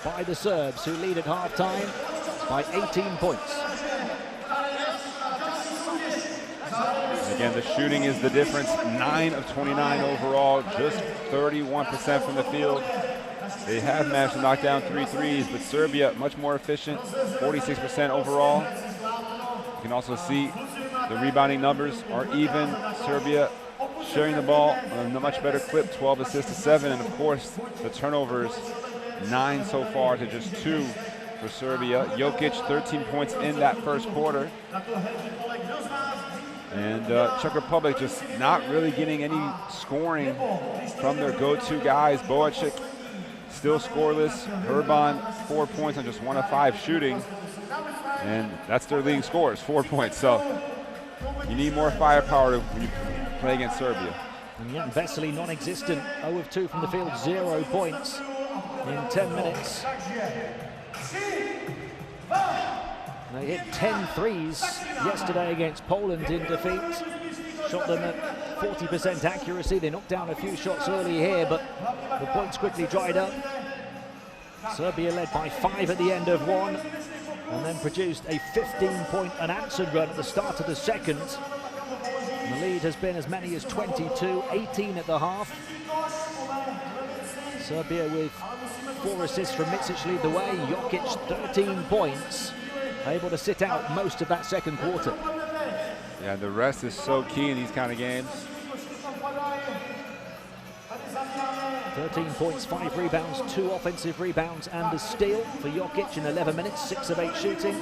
by the Serbs, who lead at halftime by 18 points. Again, the shooting is the difference. 9 of 29 overall, just 31% from the field. They have managed to knock down 3 threes, but Serbia much more efficient, 46% overall. You can also see the rebounding numbers are even. Serbia sharing the ball on a much better clip, 12 assists to 7, and of course the turnovers, 9 so far to just 2 for Serbia. Jokic, 13 points in that 1st quarter. And Czech Republic just not really getting any scoring from their go-to guys. Boacek still scoreless. Urban, 4 points on just 1 of 5 shooting. And that's their leading scores, 4 points. So you need more firepower when you play against Serbia. And yet Vesely non-existent, 0 of 2 from the field, 0 points in 10 minutes. They hit 10 threes yesterday against Poland in defeat. Shot them at 40% accuracy. They knocked down a few shots early here, but the points quickly dried up. Serbia led by 5 at the end of 1. and then produced a 15-point unanswered run at the start of the second. And the lead has been as many as 22, 18 at the half. Serbia with 4 assists from Micic lead the way. Jokic 13 points, able to sit out most of that second quarter. Yeah, the rest is so key in these kind of games. 13 points, 5 rebounds, 2 offensive rebounds and a steal for Jokic in 11 minutes, 6 of 8 shooting.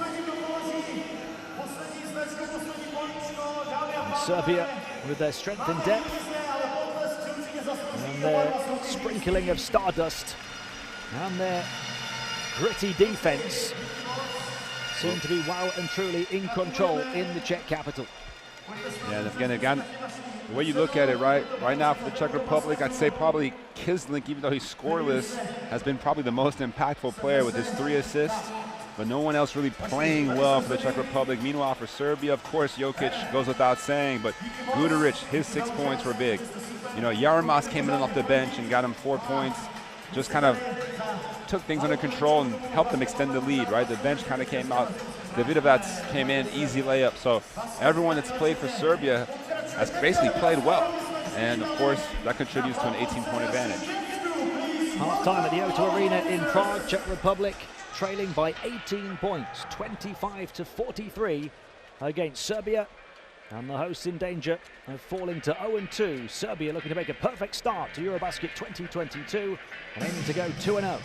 And Serbia with their strength and depth and their sprinkling of stardust and their gritty defense seem to be well and truly in control in the Czech capital. Yeah, and again, the way you look at it, right now for the Czech Republic, I'd say probably Kislink, even though he's scoreless, has been probably the most impactful player with his 3 assists, but no one else really playing well for the Czech Republic. Meanwhile, for Serbia, of course, Jokic goes without saying, but Guduric, his 6 points were big. You know, Yarmas came in off the bench and got him 4 points, just kind of took things under control and helped them extend the lead, right? The bench kind of came out. Davidovac came in, easy layup. So everyone that's played for Serbia has basically played well. And of course, that contributes to an 18-point advantage. Half-time at the O2 Arena in Prague, Czech Republic, trailing by 18 points, 25-43 against Serbia. And the hosts in danger of falling to 0-2. Serbia looking to make a perfect start to EuroBasket 2022 and aiming to go 2-0.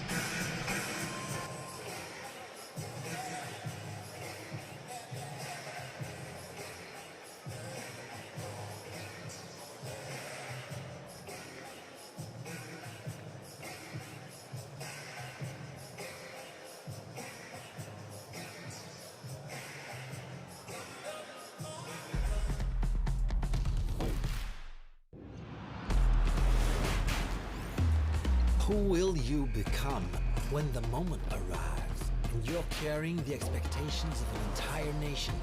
Who will you become when the moment arrives and you're carrying the expectations of an entire nation,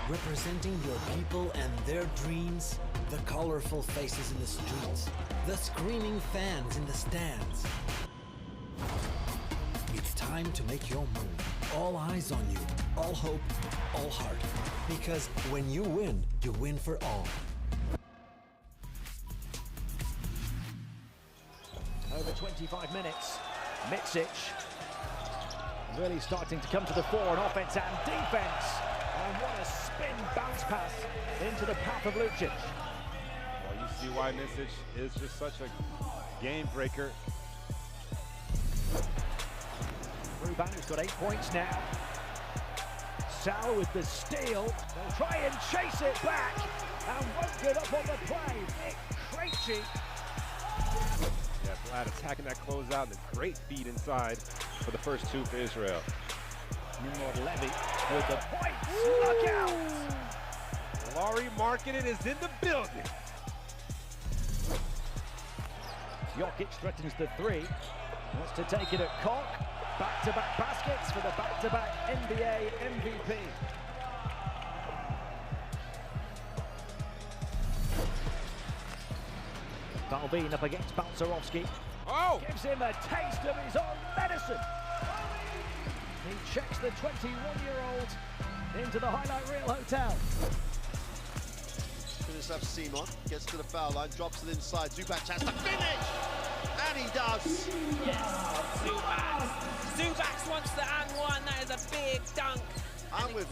representing your people and their dreams, the colorful faces in the streets, the screaming fans in the stands? It's time to make your move. All eyes on you, all hope, all heart. Because when you win for all. Over 25 minutes, Micic really starting to come to the fore on offense and defense. And what a spin bounce pass into the path of Lucic. Well, you see why Micic is just such a game breaker. Ruban, who's got 8 points now. Sal with the steal. They'll try and chase it back and won't give up on the play. Nick Krejci. Yeah, Vlad attacking that closeout and a great feed inside for the first 2 for Israel. Nimrod Levy with the points. Look out! Laurie Markkanen is in the building. Jokic threatens the 3. Wants to take it at Koch. Back-to-back baskets for the back-to-back NBA MVP. Balvin up against Balcerovski. Oh! Gives him a taste of his own medicine. He checks the 21-year-old into the highlight reel hotel. This up Simon, gets to the foul line, drops it inside. Zubac has to finish! And he does! Yes, Zubac. Zubac wants the and one. That is a big dunk. I'm with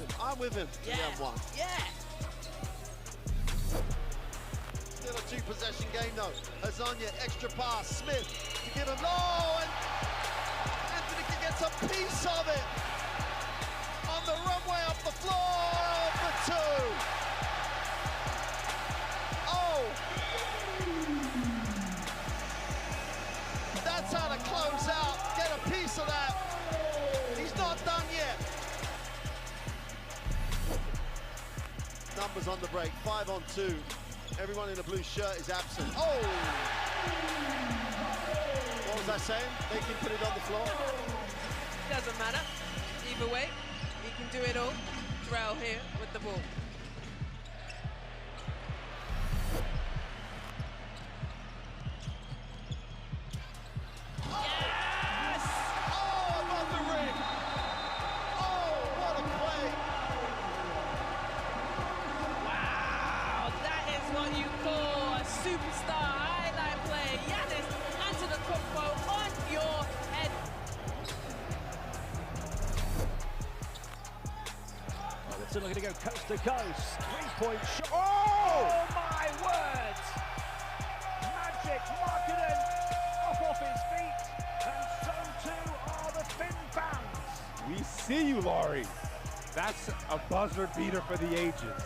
him. Yeah, The and one. yeah. Still a 2-possession game though. Azania, extra pass. Smith to give him low, and Anthony gets a piece of it. On the runway up the floor for 2. Oh! That's how to close out. Get a piece of that. He's not done yet. Numbers on the break. 5 on 2. Everyone in a blue shirt is absent. Oh! What was I saying? They can put it on the floor. Doesn't matter. Either way, he can do it all. Drell here with the ball. Yes! Oh, above the rim! Oh! Johnson looking to go coast to coast. 3-point shot. Oh my word! Magic Markkanen off his feet, and so too are the Finn fans. We see you, Laurie. That's a buzzer beater for the ages.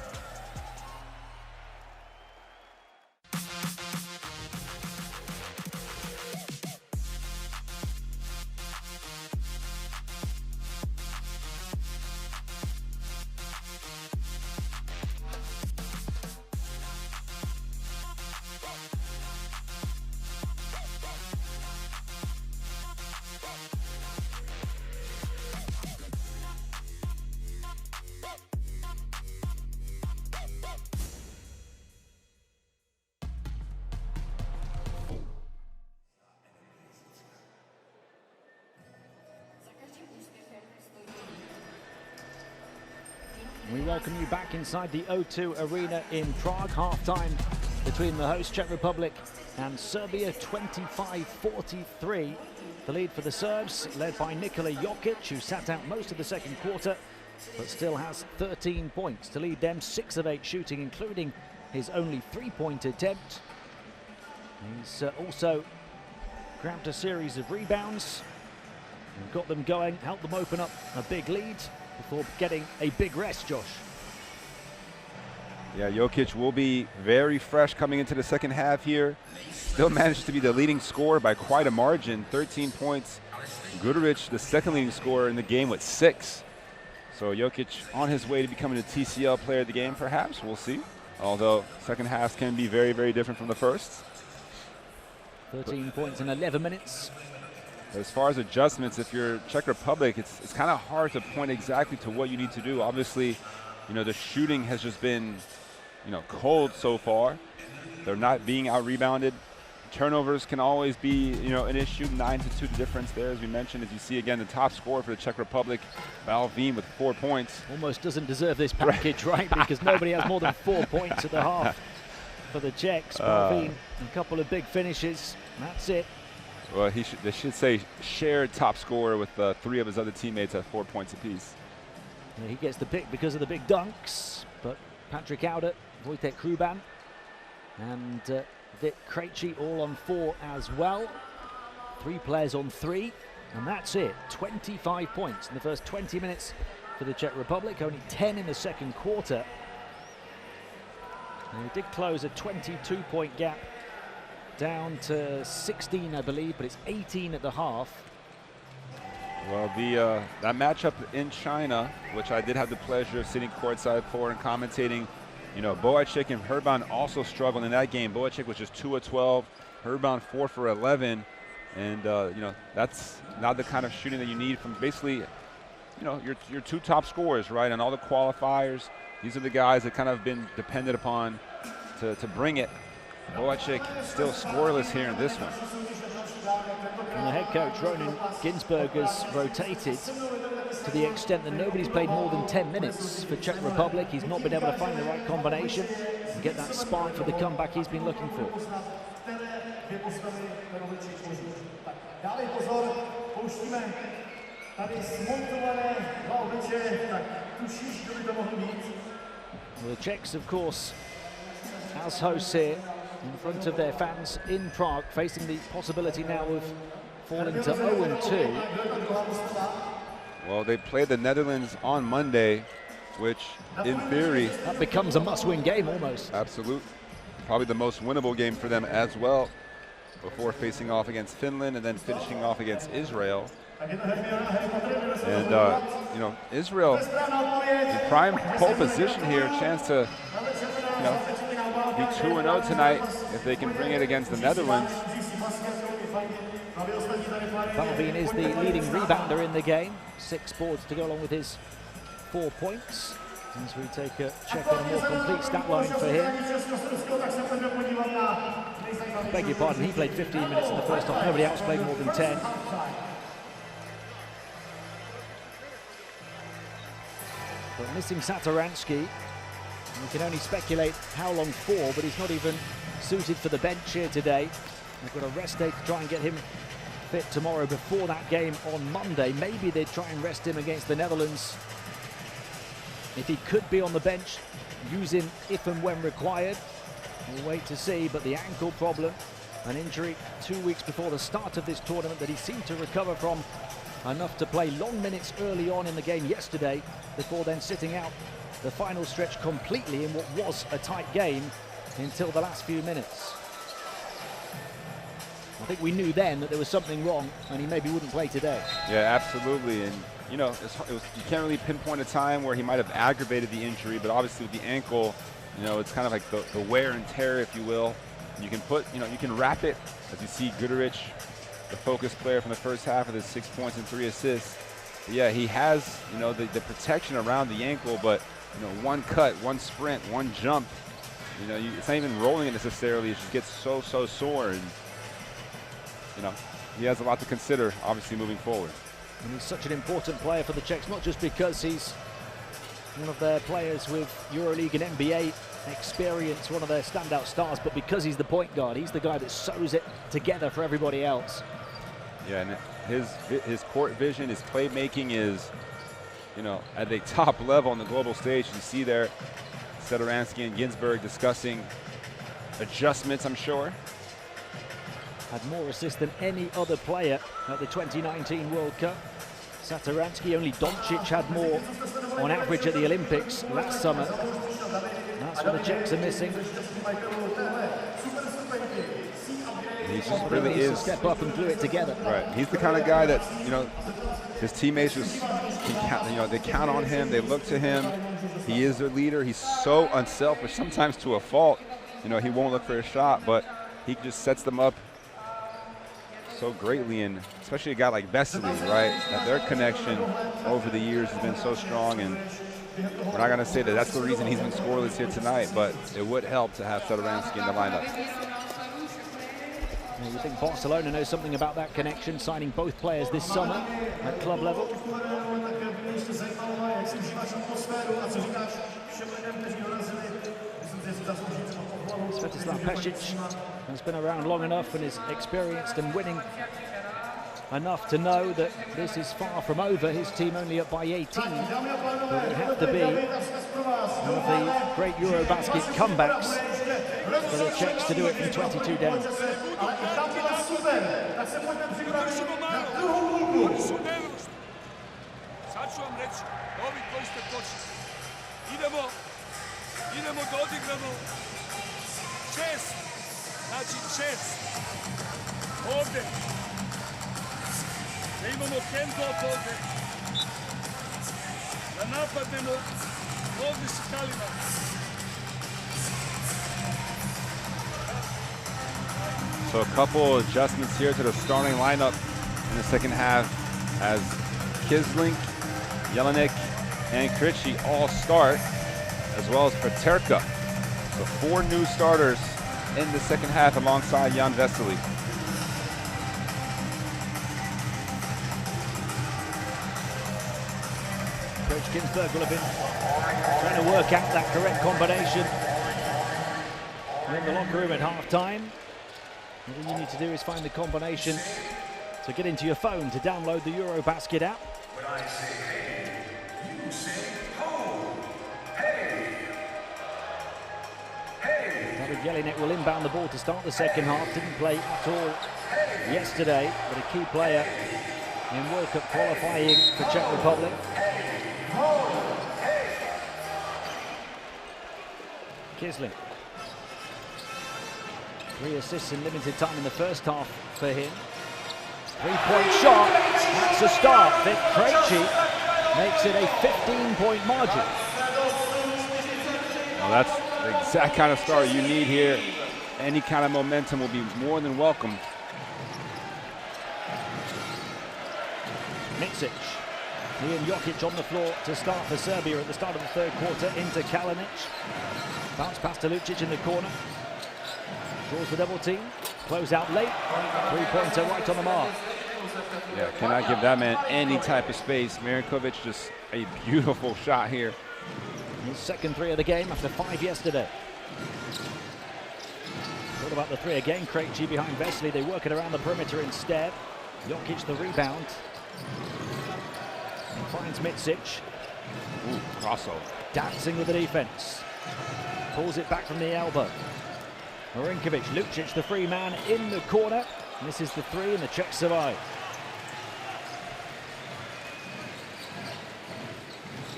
We welcome you back inside the O2 Arena in Prague. Half-time between the host Czech Republic and Serbia, 25-43. The lead for the Serbs, led by Nikola Jokic, who sat out most of the second quarter, but still has 13 points to lead them, 6 of 8 shooting, including his only 3-point attempt. He's also grabbed a series of rebounds and got them going, helped them open up a big lead before getting a big rest, Josh. Yeah, Jokic will be very fresh coming into the second half here. Still managed to be the leading scorer by quite a margin, 13 points. Guduric, the second leading scorer in the game, with 6. So Jokic on his way to becoming the TCL player of the game, perhaps. We'll see. Although second halves can be very, very different from the first. 13 points in 11 minutes. As far as adjustments, if you're Czech Republic, it's kind of hard to point exactly to what you need to do. Obviously, you know, the shooting has just been, you know, cold so far. They're not being out-rebounded. Turnovers can always be, you know, an issue. 9-2 difference there, as we mentioned. As you see again, the top scorer for the Czech Republic, Balvin, with 4 points. Almost doesn't deserve this package, right? Because nobody has more than 4 points at the half for the Czechs. Balvin, a couple of big finishes. That's it. Well, they should say shared top scorer with 3 of his other teammates at 4 points apiece. Yeah, he gets the pick because of the big dunks, but Patrick Auder, Wojtek Hruban, and Vic Krejci all on 4 as well. 3 players on 3, and that's it. 25 points in the first 20 minutes for the Czech Republic, only 10 in the second quarter. And we did close a 22-point gap down to 16, I believe, but it's 18 at the half. Well, that matchup in China, which I did have the pleasure of sitting courtside for and commentating, you know, Boacek and Hruban also struggled in that game. Boacek was just 2 of 12, Hruban 4 for 11, and you know, that's not the kind of shooting that you need from basically, you know, your 2 top scorers, right? And all the qualifiers, these are the guys that kind of been depended upon to bring it. Boacek still scoreless here in this one. And the head coach, Ronan Ginsberg, has rotated to the extent that nobody's played more than 10 minutes for Czech Republic. He's not been able to find the right combination and get that spark for the comeback he's been looking for. Well, the Czechs, of course, as hosts here, in front of their fans in Prague, facing the possibility now of falling to 0-2. Well, they play the Netherlands on Monday, which in theory, that becomes a must-win game almost. Absolute. Probably the most winnable game for them as well, before facing off against Finland and then finishing off against Israel. And you know, Israel in prime pole position here, chance to, you know, be 2-0 tonight if they can bring it against the Netherlands. Balvin is the leading rebounder in the game. 6 boards to go along with his 4 points. As we take a check on a more complete stat line for him. Beg your pardon, he played 15 minutes in the first half. Nobody else played more than 10. But missing Satoransky. We can only speculate how long for, but he's not even suited for the bench here today. They've got a rest day to try and get him fit tomorrow before that game on Monday. Maybe they'd try and rest him against the Netherlands if he could be on the bench, use him if and when required. We'll wait to see, but the ankle problem, an injury 2 weeks before the start of this tournament that he seemed to recover from enough to play long minutes early on in the game yesterday, before then sitting out the final stretch completely in what was a tight game until the last few minutes. I think we knew then that there was something wrong and he maybe wouldn't play today. Yeah, absolutely. And you know, you can't really pinpoint a time where he might have aggravated the injury, but obviously with the ankle, you know, it's kind of like the wear and tear, if you will. You can put, you know, you can wrap it, as you see Guduric, the focus player from the first half with his 6 points and 3 assists. But yeah, he has, you know, the protection around the ankle, but, you know, one cut, one sprint, one jump, you know, it's not even rolling it necessarily. It just gets so sore. And, you know, he has a lot to consider, obviously, moving forward. And he's such an important player for the Czechs, not just because he's one of their players with EuroLeague and NBA experience, one of their standout stars, but because he's the point guard. He's the guy that sews it together for everybody else. Yeah, and his court vision, his playmaking is, you know, at the top level on the global stage. You see there Satoransky and Ginsburg discussing adjustments, I'm sure. Had more assists than any other player at the 2019 World Cup. Satoransky, only Doncic had more on average at the Olympics last summer. That's what the Czechs are missing. He just really is. Step up and glue it together. Right. He's the kind of guy that, you know, his teammates just can count, you know, they count on him, they look to him. He is their leader. He's so unselfish, sometimes to a fault. You know, he won't look for a shot, but he just sets them up so greatly, and especially a guy like Vesely, right? That their connection over the years has been so strong, and we're not going to say that that's the reason he's been scoreless here tonight, but it would help to have Satoransky in the lineup. You think Barcelona knows something about that connection, signing both players this summer at club level? Svetislav Pesic has been around long enough and is experienced and winning enough to know that this is far from over. His team only up by 18, but it will have to be one of the great EuroBasket comebacks for the Czechs to do it from 22 down. Idemo da odigramo 6, znači 6, ovde, da imamo hand-off ovde, da napadnemo ovde s Kalima. So a couple adjustments here to the starting lineup in the second half as Kislink, Jelinek, and Krejci all start, as well as Paterka. So 4 new starters in the second half alongside Jan Vesely. Coach Ginsburg will have been trying to work out that correct combination in the locker room at half-time. All you need to do is find the combination to get into your phone to download the EuroBasket app. Jelinek will inbound the ball to start the second half. Didn't play at all yesterday, but a key player in World Cup qualifying for Czech Republic. Kislink. 3 assists in limited time in the first half for him. 3-point shot. That's a start. Vic Krejci makes it a 15-point margin. Well, that's the exact kind of start you need here. Any kind of momentum will be more than welcome. Mitsic. He and Jokic on the floor to start for Serbia at the start of the third quarter. Into Kalinic. Bounce pass to Lucic in the corner. Draws the double team. Close out late. 3-pointer right on the mark. Yeah, cannot give that man any type of space. Marinkovic, just a beautiful shot here. His second 3 of the game after 5 yesterday. Thought about the 3 again. Krejci behind Vesely. They work it around the perimeter instead. Jokic the rebound. Finds Mitsic. Ooh, crossover. dancing with the defense. Pulls it back from the elbow. Marinkovic, Lucic, the free man in the corner. Misses the three and the Czechs survive.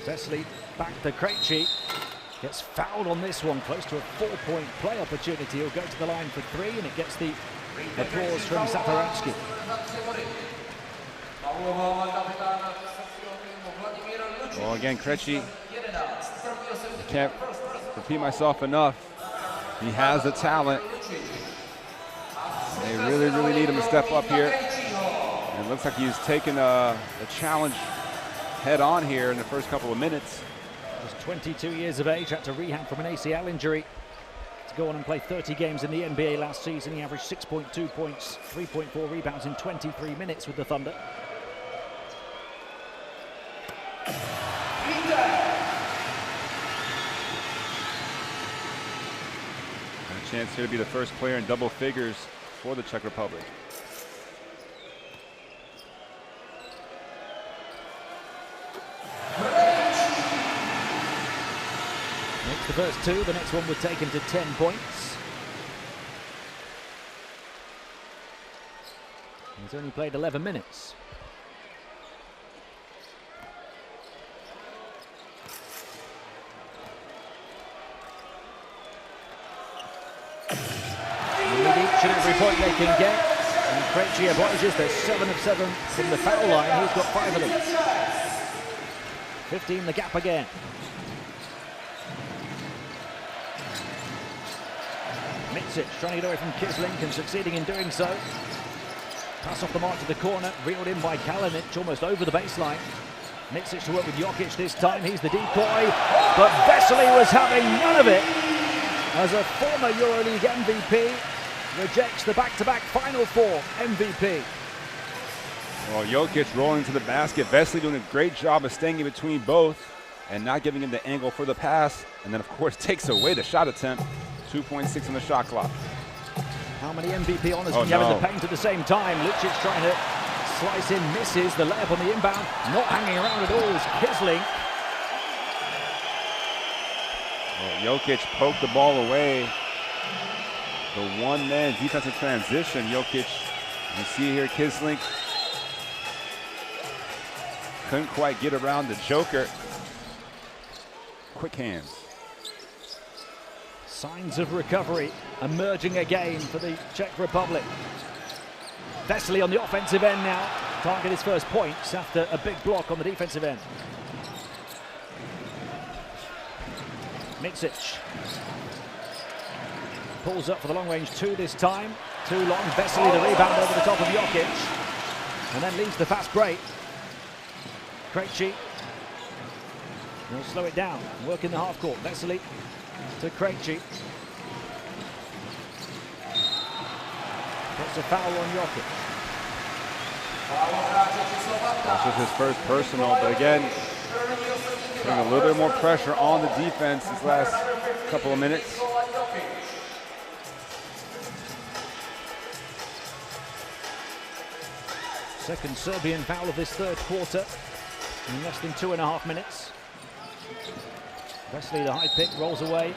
Vesely back to Krejci. Gets fouled on this one, close to a 4-point play opportunity. He'll go to the line for three, and it gets the applause from Satoransky. Well, again, Krejci, I can't repeat myself enough. He has the talent. They really, really need him to step up here. And it looks like he's taken a challenge head on here in the first couple of minutes. Just 22 years of age, had to rehab from an ACL injury to go on and play 30 games in the NBA last season. He averaged 6.2 points, 3.4 rebounds in 23 minutes with the Thunder. And a chance here to be the first player in double figures for the Czech Republic. Makes the first two, the next one would take him to 10 points. He's only played 11 minutes. They need each and every point they can get. And Krejci obliges. They're 7 of 7 from the foul line. He's got 5 of them. 15 the gap again. Mitsic trying to get away from Kislink and succeeding in doing so. Pass off the mark to the corner, reeled in by Kalinic, almost over the baseline. Mitsic to work with Jokic this time, he's the decoy, but Vesely was having none of it. As a former EuroLeague MVP, rejects the back-to-back Final Four MVP. Well, Jokic rolling to the basket. Vesely doing a great job of staying in between both and not giving him the angle for the pass. And then, of course, takes away the shot attempt. 2.6 on the shot clock. How many MVP honors can you have in the paint at the same time? Lucic trying to slice in, misses. The layup on the inbound, not hanging around at all is Kislink. Well, Jokic poked the ball away. The one-man defensive transition. Jokic, you see here, Kislink couldn't quite get around the Joker. Quick hands. Signs of recovery emerging again for the Czech Republic. Vesely on the offensive end now. Target his first points after a big block on the defensive end. Mitsic pulls up for the long range two this time. Too long. Vesely the rebound over the top of Jokic. And then leads the fast break. Krejci will slow it down. Work in the half court. Vesely to Krejci. Puts a foul on Jokic. That's just his first personal, but again, putting a little bit more pressure on the defense these last couple of minutes. Second Serbian foul of this third quarter in less than 2.5 minutes. Vesely, the high pick, rolls away.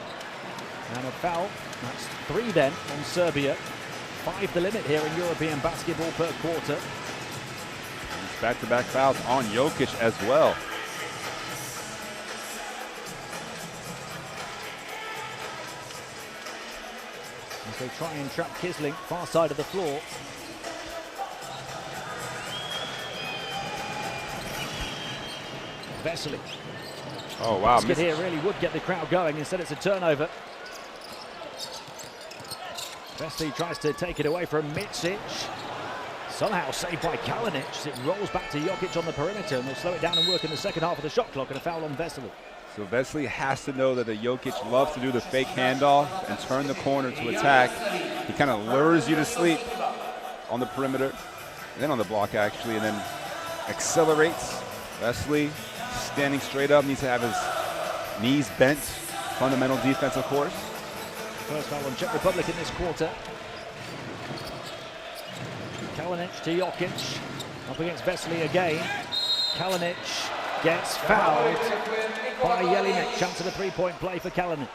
And a foul. That's 3 then on Serbia. 5 the limit here in European basketball per quarter. Back-to-back fouls on Jokic as well. As they try and trap Kislink far side of the floor. Vesely. Oh wow! Basket here really would get the crowd going. Instead, it's a turnover. Vesely tries to take it away from Mitsic. Somehow saved by Kalinic as it rolls back to Jokic on the perimeter, and they'll slow it down and work in the second half of the shot clock, and a foul on Vesely. So Vesely has to know that the Jokic loves to do the fake handoff and turn the corner to attack. He kind of lures you to sleep on the perimeter, and then on the block actually, and then accelerates. Vesely standing straight up, needs to have his knees bent. Fundamental defense, of course. First foul on Czech Republic in this quarter. Kalinic to Jokic, up against Vesely again. Kalinic gets fouled. by Jelinek. Chance of a three-point play for Kalinic.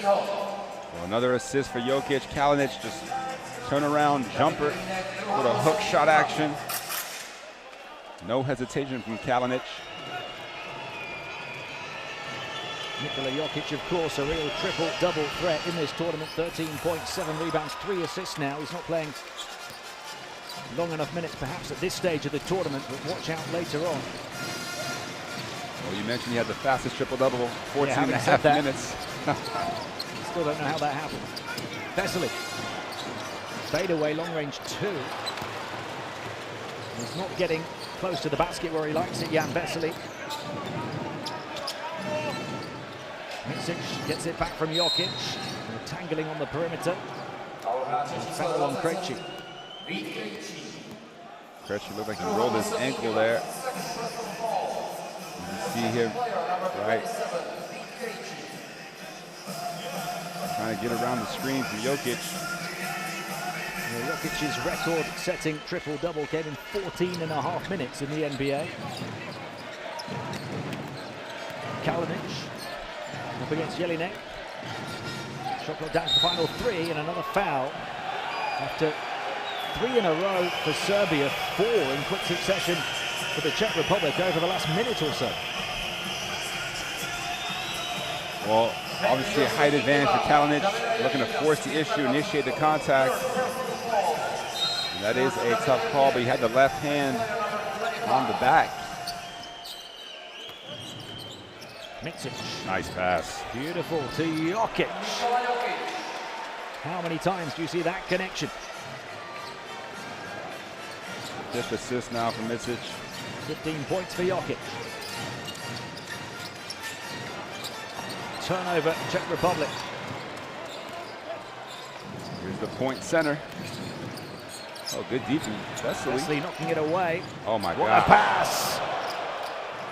Well, another assist for Jokic. Kalinic just turnaround jumper with a hook shot action. No hesitation from Kalinic. Nikola Jokic, of course, a real triple-double threat in this tournament. 13.7 rebounds, 3 assists now. He's not playing long enough minutes, perhaps, at this stage of the tournament, but watch out later on. Well, you mentioned he had the fastest triple-double, 14 and a half minutes. Still don't know how that happened. Vesely. Fade away, long range 2. He's not getting close to the basket where he likes it, Jan Vesely. Micic gets it back from Jokic. They're tangling on the perimeter. Foul on Krejci. Krejci looked like he rolled his ankle there. You see him, right? Trying to get around the screen for Jokic. Yeah, Jokic's record-setting triple-double came in 14.5 minutes in the NBA. Kalinic up against Jelinek. Shot clock down to the final 3 and another foul. After 3 in a row for Serbia, 4 in quick succession for the Czech Republic over the last minute or so. Well, obviously a height advantage for Kalinic, looking to force the issue, initiate the contact. And that is a tough call, but he had the left hand on the back. Micic. Nice pass. Beautiful to Jokic. How many times do you see that connection? 5th assist now for Micic. 15 points for Jokic. Turnover, Czech Republic. Here's the point center. Oh, good defense. Vesely knocking it away. Oh my What God. a pass!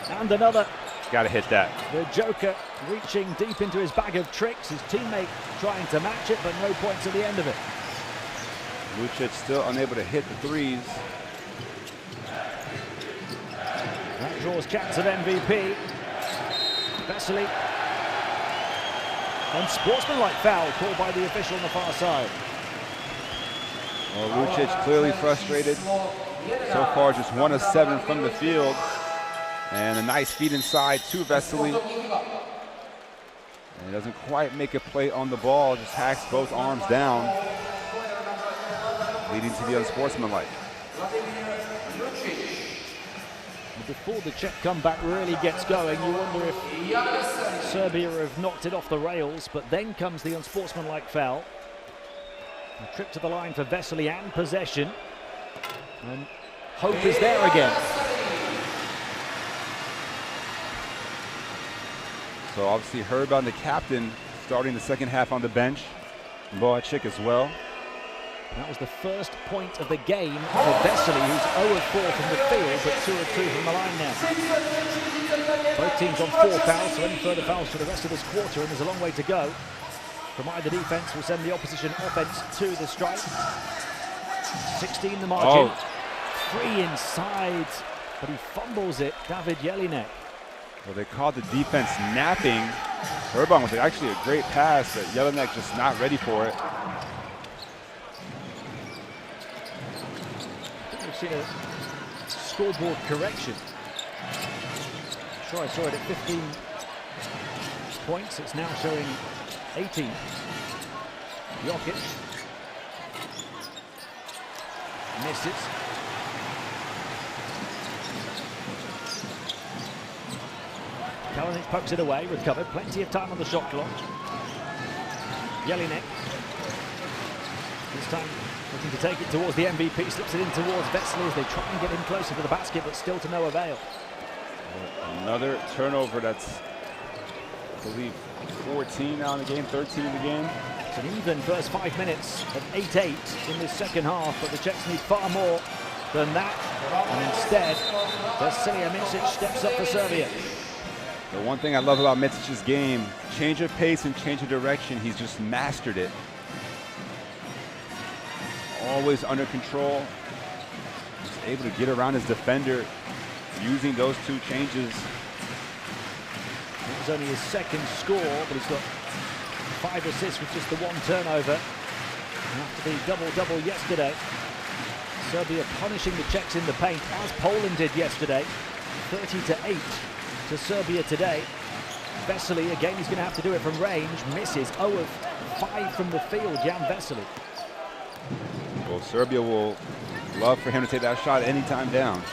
And another. Got to hit that. The Joker reaching deep into his bag of tricks. His teammate trying to match it, but no points at the end of it. Lucic still unable to hit the threes. That draws chance of MVP. Vesely. Unsportsmanlike foul called by the official on the far side. Well, Lucic clearly frustrated. So far, just 1 of 7 from the field. And a nice feed inside to Vesely. And he doesn't quite make a play on the ball, just hacks both arms down, leading to the unsportsmanlike. Before the Czech comeback really gets going, you wonder if Serbia have knocked it off the rails, but then comes the unsportsmanlike foul. A trip to the line for Vesely and possession. And hope is there again. So obviously Herban, the captain, starting the second half on the bench. Boacik as well. That was the first point of the game for Vesely, who's 0 of 4 from the field, but 2 of 2 from the line now. Both teams on 4 fouls, so any further fouls for the rest of this quarter, and there's a long way to go. From either defense will send the opposition offense to the stripe. 16 the margin. Oh. 3 inside, but he fumbles it, David Jelinek. Well, they called the defense napping. Herban was actually a great pass, but Jelinek just not ready for it. We've seen a scoreboard correction. Sure, I saw it at 15 points. It's now showing 18. Jokic misses. Kalinic pokes it away, recovered. Plenty of time on the shot clock. Jelinek. This time looking to take it towards the MVP, slips it in towards Vesely as they try and get him closer to the basket, but still to no avail. Another turnover that's, I believe, 14 now in the game, 13 in the game. It's an even first 5 minutes at 8-8 in this second half, but the Czechs need far more than that. And instead, Vasilija Micic steps up for Serbia. The one thing I love about Micic's game, change of pace and change of direction, he's just mastered it. Always under control, just able to get around his defender using those two changes. It was only his second score, but he's got 5 assists with just the 1 turnover. After the double-double yesterday, Serbia punishing the Czechs in the paint, as Poland did yesterday. 30-8 to Serbia today. Vesely, again, he's going to have to do it from range. Misses 0 of 5 from the field, Jan Vesely. Well, Serbia will love for him to take that shot anytime down.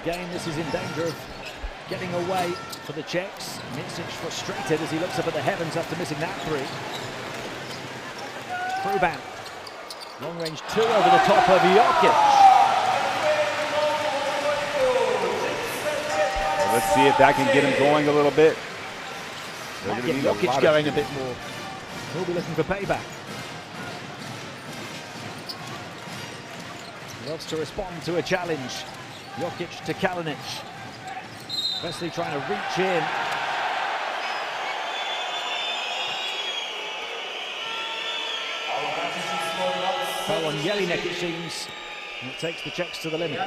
Again, this is in danger of getting away for the Czechs. Micic frustrated as he looks up at the heavens after missing that 3. Fruban, long range 2 over the top of Jokic. Well, let's see if that can get him going a little bit. Might get Jokic going a bit more. He'll be looking for payback. Loves to respond to a challenge. Jokic to Kalinic. Vesely trying to reach in. Foul on Jelinek, it seems. And it takes the Czechs to the limit.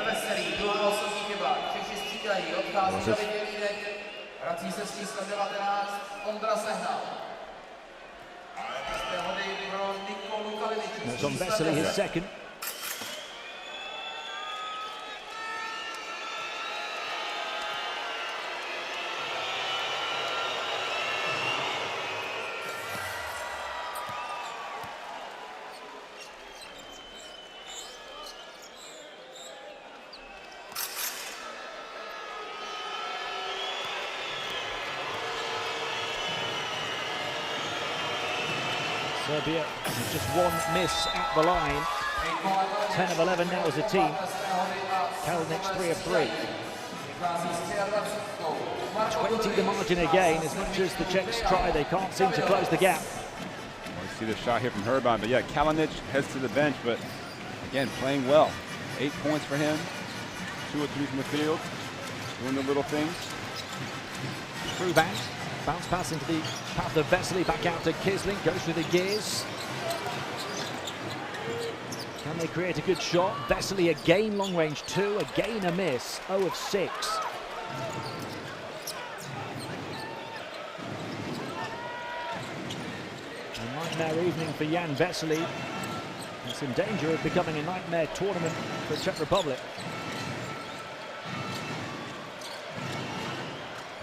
That's on Vesely, his second. Serbia with just 1 miss at the line. 10 of 11 now as a team. Kalinic 3 of 3. 20 the margin again. As much as the Czechs try, they can't seem to close the gap. Well, you see the shot here from Herban, but yeah, Kalinic heads to the bench, but again, playing well. 8 points for him, 2 or 3 from the field, doing the little things. Fruban. Bounce pass into the path of Vesely, back out to Kisling, goes through the gears. Can they create a good shot? Vesely again, long range 2, again a miss, 0 of 6. A nightmare evening for Jan Vesely. It's in danger of becoming a nightmare tournament for the Czech Republic.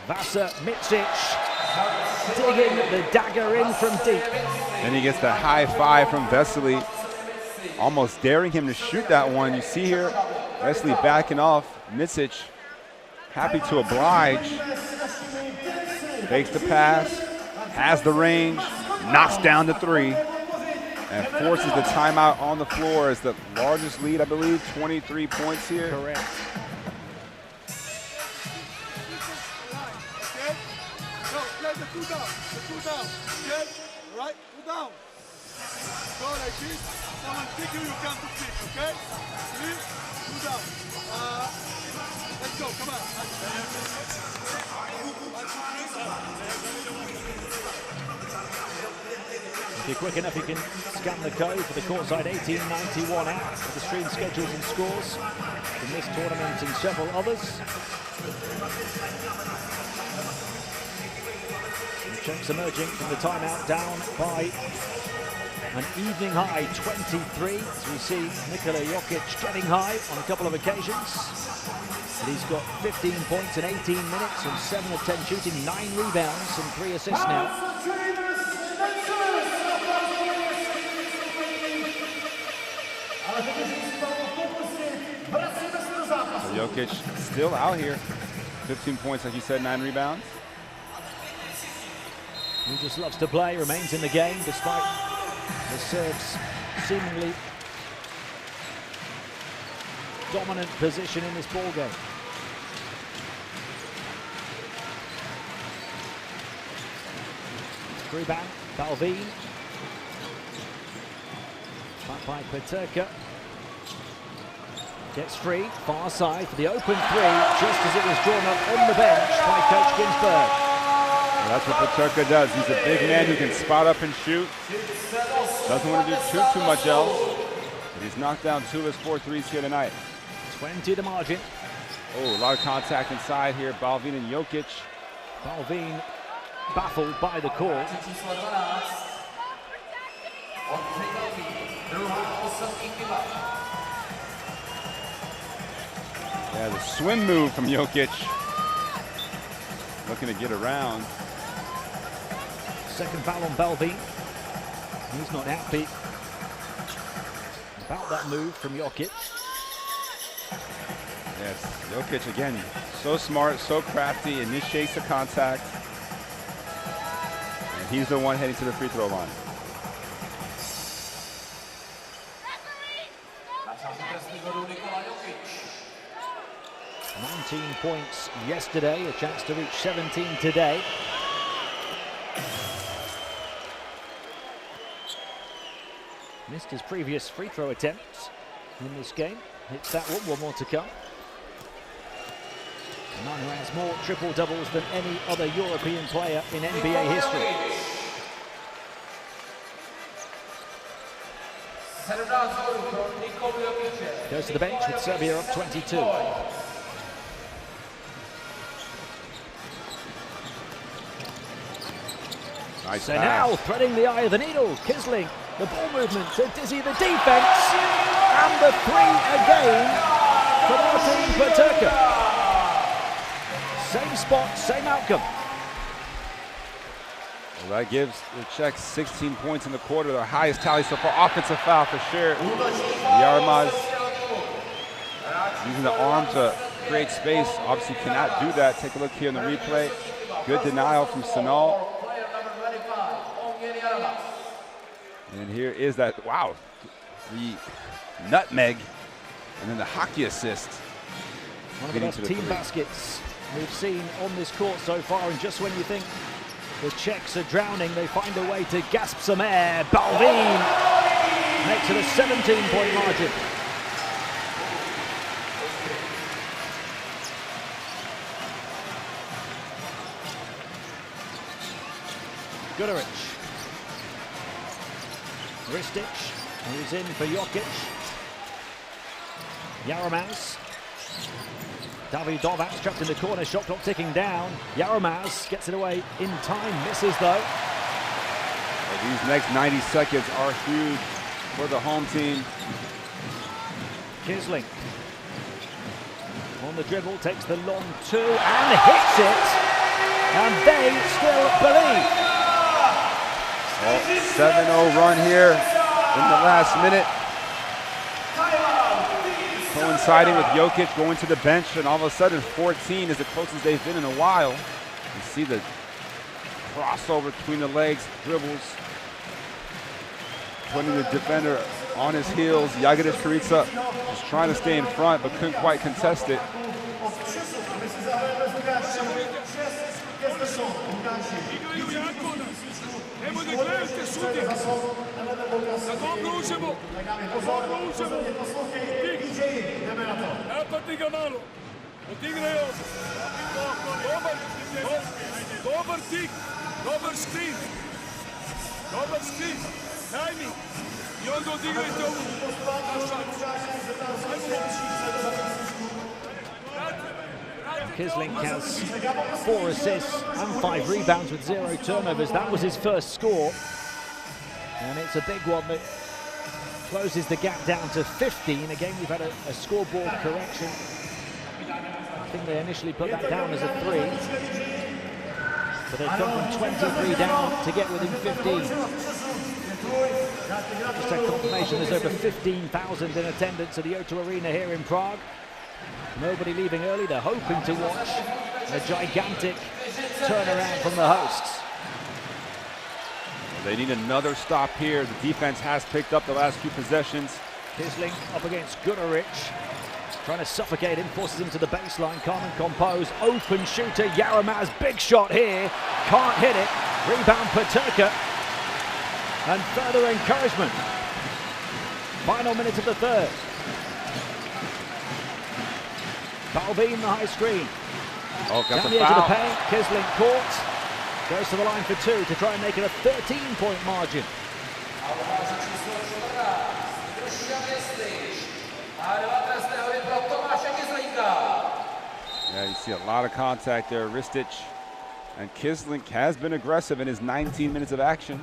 Vasa, Micic, digging the dagger in from deep. And he gets the high 5 from Vesely, almost daring him to shoot that one. You see here, Vesely backing off. Micic happy to oblige. Fakes the pass, has the range, knocks down the 3, and forces the timeout on the floor as the largest lead, I believe, 23 points here. Correct. Two down, okay? Right, 2 down. Go like this. Someone pick you, you come to pick, okay? 3, 2 down. Let's go, come on. If you're quick enough, you can scan the code for the courtside 1891 app for the stream schedules and scores from this tournament and several others. Czechs emerging from the timeout down by an evening high 23. As we see Nikola Jokic getting high on a couple of occasions. But he's got 15 points in 18 minutes and 7 of 10 shooting, 9 rebounds and 3 assists now. So Jokic still out here. 15 points, like you said, 9 rebounds. He just loves to play, remains in the game despite the Serbs' seemingly dominant position in this ball game. Fruban, Balvin. Back by Peterka. Gets free, far side for the open 3, just as it was drawn up on the bench by Coach Ginsberg. Well, that's what Peterka does. He's a big man who can spot up and shoot. Doesn't want to do too much else. He's knocked down 2 of his 4 threes here tonight. 20 the margin. Oh, a lot of contact inside here. Balvin and Jokic. Balvin baffled by the call. Yeah, the swim move from Jokic. Looking to get around. Second foul on Balvin. He's not happy about that move from Jokic. Yes, Jokic again, so smart, so crafty, initiates the contact. And he's the one heading to the free throw line. $19 points yesterday, a chance to reach 17 today. Missed his previous free throw attempts in this game. Hits that one more to come. A man who has more triple doubles than any other European player in NBA history. Goes to the bench with Serbia up 22. Nice So pass. now threading the eye of the needle, Kisling, the ball movement to dizzy the defense, and the three again for Martin Paterka. Same spot, same outcome. Well, that gives the Czechs 16 points in the quarter, their highest tally so far. Offensive foul for sure. Yarmaz using the arm to create space. Obviously cannot do that. Take a look here in the replay. Good denial from Sanal. And here is that, wow, the nutmeg, and then the hockey assist. One of the best team baskets we've seen on this court so far, and just when you think the Czechs are drowning, they find a way to gasp some air. Balvin makes it a 17-point margin. Guduric. Ristic, who's in for Jokic. Yaromaz. David Dovac trapped in the corner, shot clock ticking down. Yaromaz gets it away in time, misses though. Well, these next 90 seconds are huge for the home team. Kisling on the dribble, takes the long two and hits it. And they still believe. 7-0 run here in the last minute. Coinciding with Jokic going to the bench, and all of a sudden 14 is the closest they've been in a while. You see the crossover between the legs, dribbles, putting the defender on his heels. Jagadic Kurica just trying to stay in front, but couldn't quite contest it. Kisling has 4 assists and 5 rebounds with 0 turnovers. That was his first score. And it's a big one that closes the gap down to 15. Again, we've had a scoreboard correction. I think they initially put that down as a 3. But they've come from 23 down to get within 15. Just had confirmation there's over 15,000 in attendance at the O2 Arena here in Prague. Nobody leaving early. They're hoping to watch a gigantic turnaround from the hosts. They need another stop here. The defense has picked up the last few possessions. Kisling up against Guduric, trying to suffocate him, forces him to the baseline, calm and composed. Open shooter, Yaromaz, big shot here, can't hit it. Rebound Paterka, and further encouragement. Final minute of the third. Balvin, the high screen. Oh, got Down the the edge of the foul. paint, Kisling caught. Goes to the line for 2 to try and make it a 13-point margin. Yeah, you see a lot of contact there. Ristic and Kislink has been aggressive in his 19 minutes of action.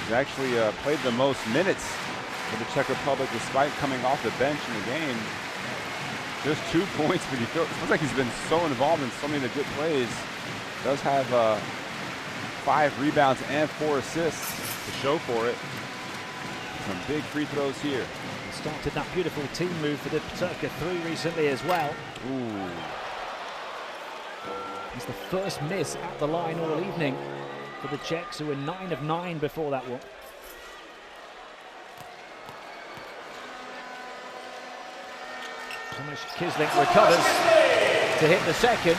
He's actually played the most minutes for the Czech Republic despite coming off the bench in the game. Just 2 points, but it feels like he's been so involved in so many of the good plays. Does have 5 rebounds and 4 assists to show for it. Some big free throws here. He started that beautiful team move for the Paterka 3 recently as well. Ooh. It's the first miss at the line all evening for the Czechs, who were 9 of 9 before that one. Tomasz Kislink recovers to hit the second.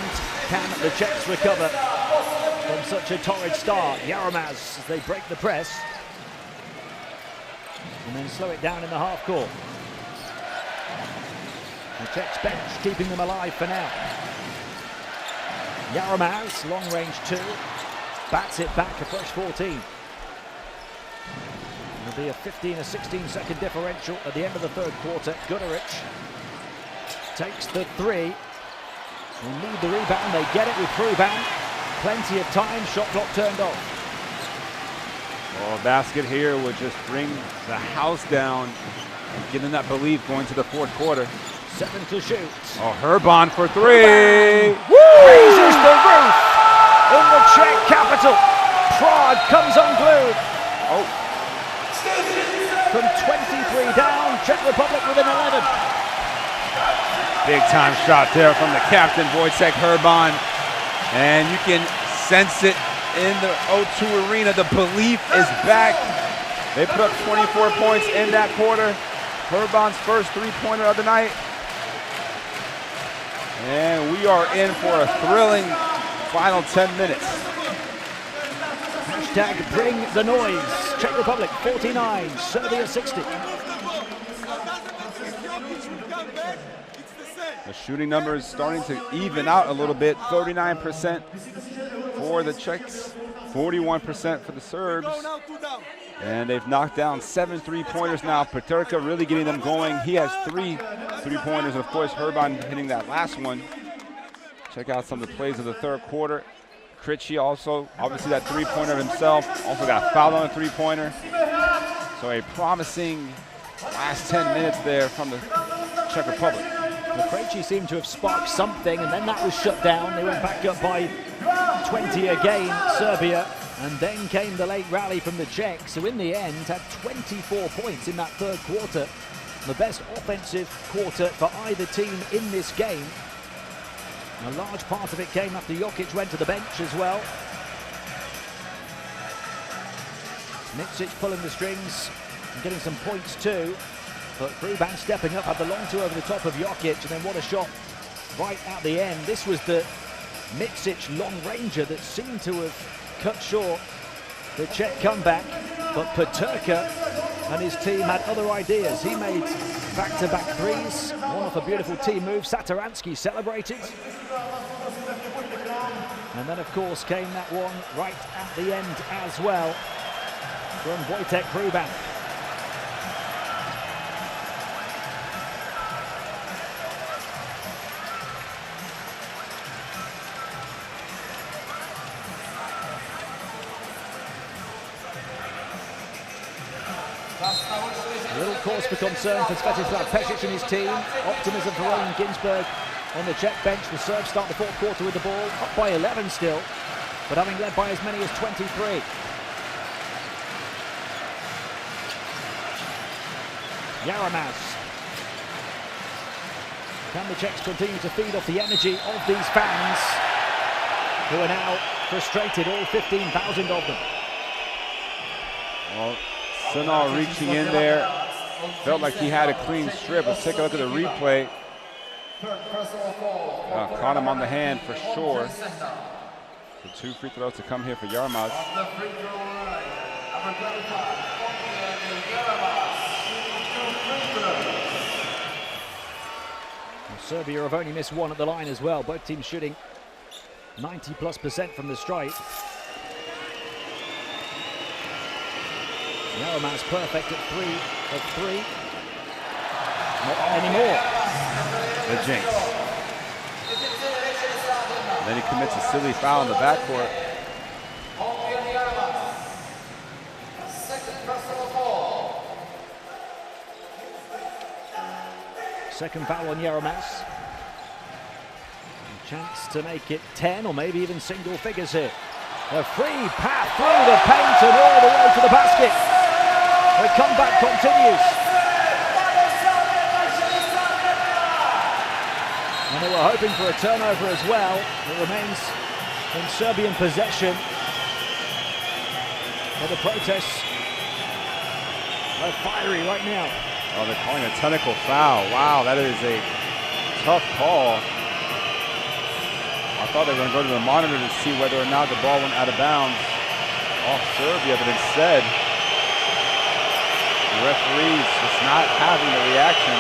Can the Czechs recover from such a torrid start? Jaromaz, as they break the press and then slow it down in the half court. The Czechs bench keeping them alive for now. Jaromaz, long range 2, bats it back, a fresh 14. There'll be a 15 or 16 second differential at the end of the third quarter. Guduric takes the 3. They need the rebound, they get it with Ruban. Plenty of time, shot clock turned off. Well, a basket here would just bring the house down and give them that belief going to the fourth quarter. 7 to shoot. Oh, Herban for 3. Raises the roof in the Czech capital. Prague comes unglued. Oh. From 23 down, Czech Republic within 11. Big time shot there from the captain, Wojciech Herban. And you can sense it in the O2 Arena. The belief is back. They put up 24 points in that quarter. Herban's first 3-pointer of the night. And we are in for a thrilling final 10 minutes. Hashtag bring the noise. Czech Republic 49, Serbia 60. The shooting numbers starting to even out a little bit. 39% for the Czechs, 41% for the Serbs. And they've knocked down 7 3-pointers now. Paterka really getting them going. He has 3 3-pointers. Of course, Herban hitting that last one. Check out some of the plays of the third quarter. Krejci also, obviously that 3-pointer himself. Also got fouled on a 3-pointer. So a promising last 10 minutes there from the Czech Republic. Well, Krejci seemed to have sparked something, and then that was shut down. They went back up by 20 again, Serbia. And then came the late rally from the Czechs, who in the end had 24 points in that third quarter. The best offensive quarter for either team in this game. A large part of it came after Jokic went to the bench as well. Micic pulling the strings and getting some points too. But Ruban stepping up, had the long 2 over the top of Jokic, and then what a shot right at the end. This was the Micic long ranger that seemed to have cut short the Czech comeback, but Paterka and his team had other ideas. He made back-to-back 3s, one off a beautiful team move. Satoransky celebrated. And then, of course, came that one right at the end as well from Wojtek Ruban. A little cause for concern for Svetislav Pešić and his team. Optimism for Roland Ginsberg on the Czech bench. The Serbs start the fourth quarter with the ball, up by 11 still, but having led by as many as 23. Jaromaz. Can the Czechs continue to feed off the energy of these fans, who are now frustrated, all 15,000 of them? Well, Sunal reaching in there, felt like he had a clean strip. Let's take a look at the replay. Caught him on the hand for sure. So 2 free throws to come here for Jaromaz. Serbia have only missed 1 at the line as well. Both teams shooting 90+% from the stripe. Jaromaz perfect at 3 of 3. Not anymore. The jinx. And then he commits a silly foul in the backcourt. Second foul on Yeromas. Chance to make it 10 or maybe even single figures here. A free path through the paint and all the way to the basket. The comeback continues. And they were hoping for a turnover as well. It remains in Serbian possession. But the protests are fiery right now. Oh, they're calling a technical foul. Wow, that is a tough call. I thought they were going to go to the monitor to see whether or not the ball went out of bounds off Serbia, but instead, the referees just not having the reaction.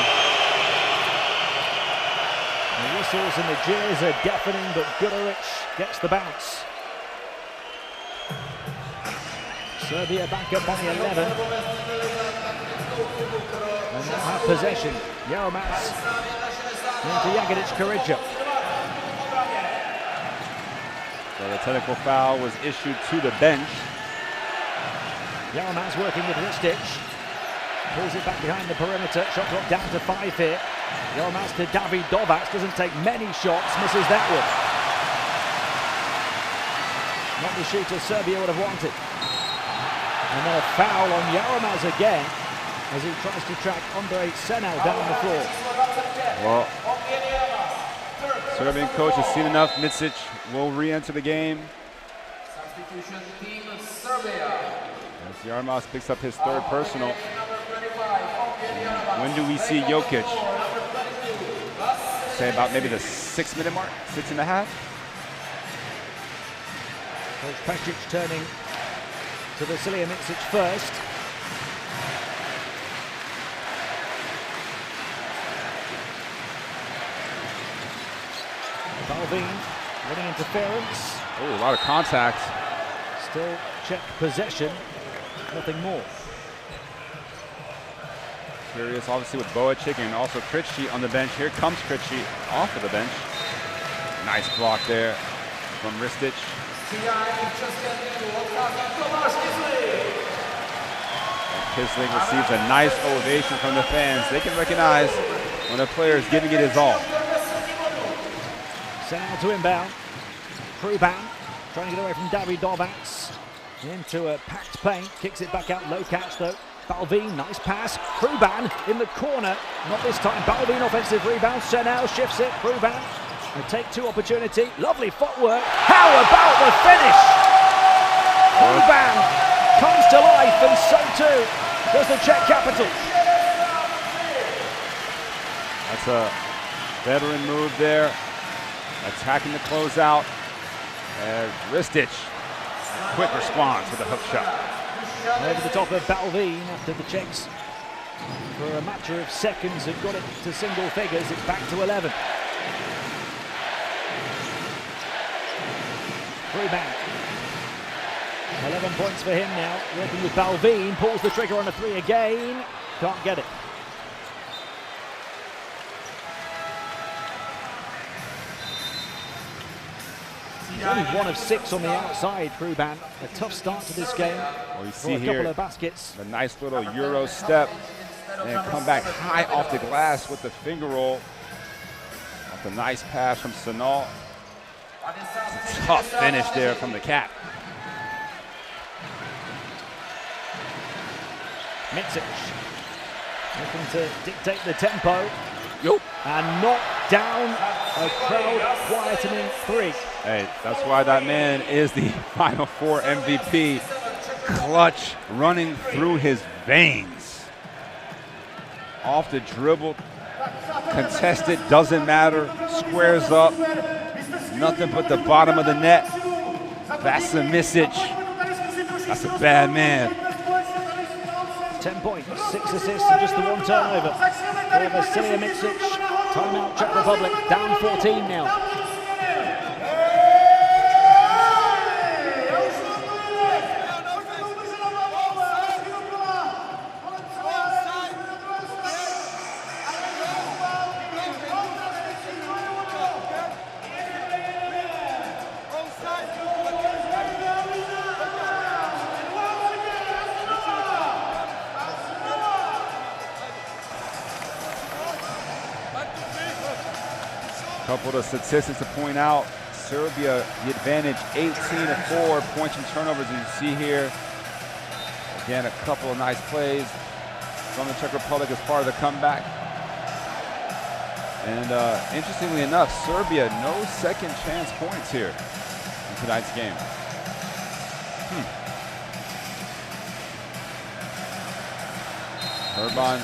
The whistles and the jeers are deafening, but Guduric gets the bounce. Serbia back up on the 11. And now have possession. Yeromas into Jagodic Karića. So the technical foul was issued to the bench. Yeromas working with Ristic. Pulls it back behind the perimeter. Shot clock down to 5 here. Yeromas to David Dovac. Doesn't take many shots. Misses that one. Not the shooter Serbia would have wanted. And then a foul on Yeromas again as he tries to track Andre Senel down the floor. Well, Serbian coach has seen enough. Micic will re-enter the game. Substitution team Serbia. As Yeromas picks up his third personal. When do we see Jokic? Say about maybe the 6-minute mark, 6.5. Coach Pacic turning to Vasilija Micic first. Balvin winning interference. Oh, a lot of contact. Still Czech possession, nothing more. Curious, obviously, with Bojacic and also Krejci on the bench. Here comes Krejci off of the bench. Nice block there from Ristic. Kisling receives a nice ovation from the fans. They can recognize when a player is giving it his all. Senel to inbound. Kruban trying to get away from David Dovac. Into a packed paint. Kicks it back out. Low catch though. Balvin, nice pass. Kruban in the corner. Not this time. Balvin offensive rebound. Senel shifts it. Kruban. A take two opportunity. Lovely footwork. How about the finish? Kruban comes to life, and so too does the Czech capital. That's a veteran move there. Attacking the closeout. And Ristic, a quick response with a hook shot. Over the top of Balvin after the Czechs, for a matter of seconds, have got it to single figures. It's back to 11. Rebound. 11 points for him now. Working with Balvin, pulls the trigger on a three again. Can't get it. He's only 1 of 6 on the outside, Kruban. A tough start to this game. Well, you for see a here couple of baskets. a nice little Euro step and come back high off the glass with the finger roll. Off the nice pass from Senel. It's a tough finish there from the Cat. Micic looking to dictate the tempo. Yup. And knock down a crowd quietening three. Hey, that's why that man is the Final Four MVP. Clutch running through his veins. Off the dribble, contested, doesn't matter, squares up, nothing but the bottom of the net. That's a Micic. That's a bad man. 10 points, 6 assists, and just the 1 turnover for Vasilija Micic. Timeout, Czech Republic, down 14 now. Couple of statistics to point out. Serbia, the advantage, 18-4 points from turnovers, as you see here. Again, a couple of nice plays from the Czech Republic as part of the comeback. And interestingly enough, Serbia, no second chance points here in tonight's game. Herban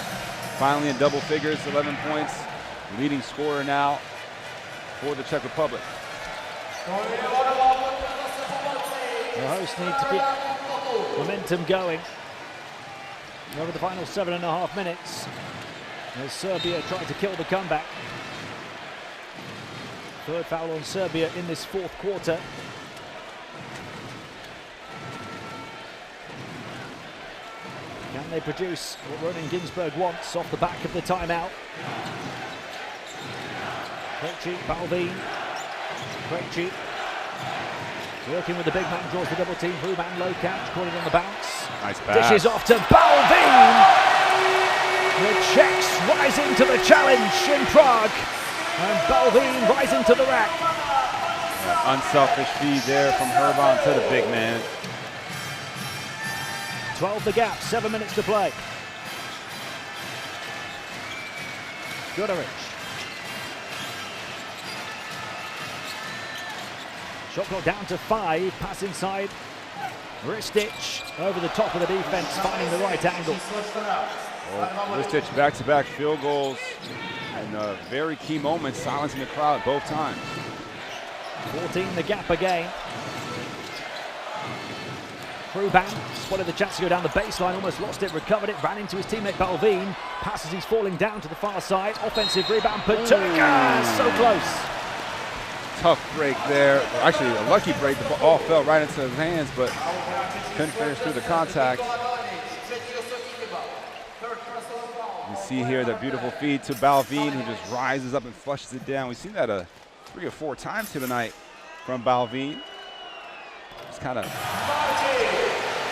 finally in double figures, 11 points. Leading scorer now for the Czech Republic. The hosts need to keep momentum going over the final 7.5 minutes as Serbia tried to kill the comeback. Third foul on Serbia in this fourth quarter. Can they produce what Ronan Ginsberg wants off the back of the timeout? Krejci, Balvin. Krejci working with the big man, draws the double team. Ruban low catch, caught it on the bounce. Nice pass. Dishes off to Balvin. The Czechs rising to the challenge in Prague. And Balvin rising to the rack. Unselfish feed there from Herban to the big man. 12 the gap, 7 minutes to play. Guduric. Shot clock down to 5, pass inside. Ristic over the top of the defense, finding the right angle. Well, Ristic back-to-back field goals and very key moments, silencing the crowd both times. 14 the gap again. Ruban spotted the chance to go down the baseline, almost lost it, recovered it, ran into his teammate Balvin. Passes, he's falling down to the far side. Offensive rebound, Paterka, so close. Tough break there. Actually, a lucky break. The ball fell right into his hands, but couldn't finish through the contact. You see here that beautiful feed to Balvin, who just rises up and flushes it down. We've seen that 3 or 4 times here tonight from Balvin. Just kind of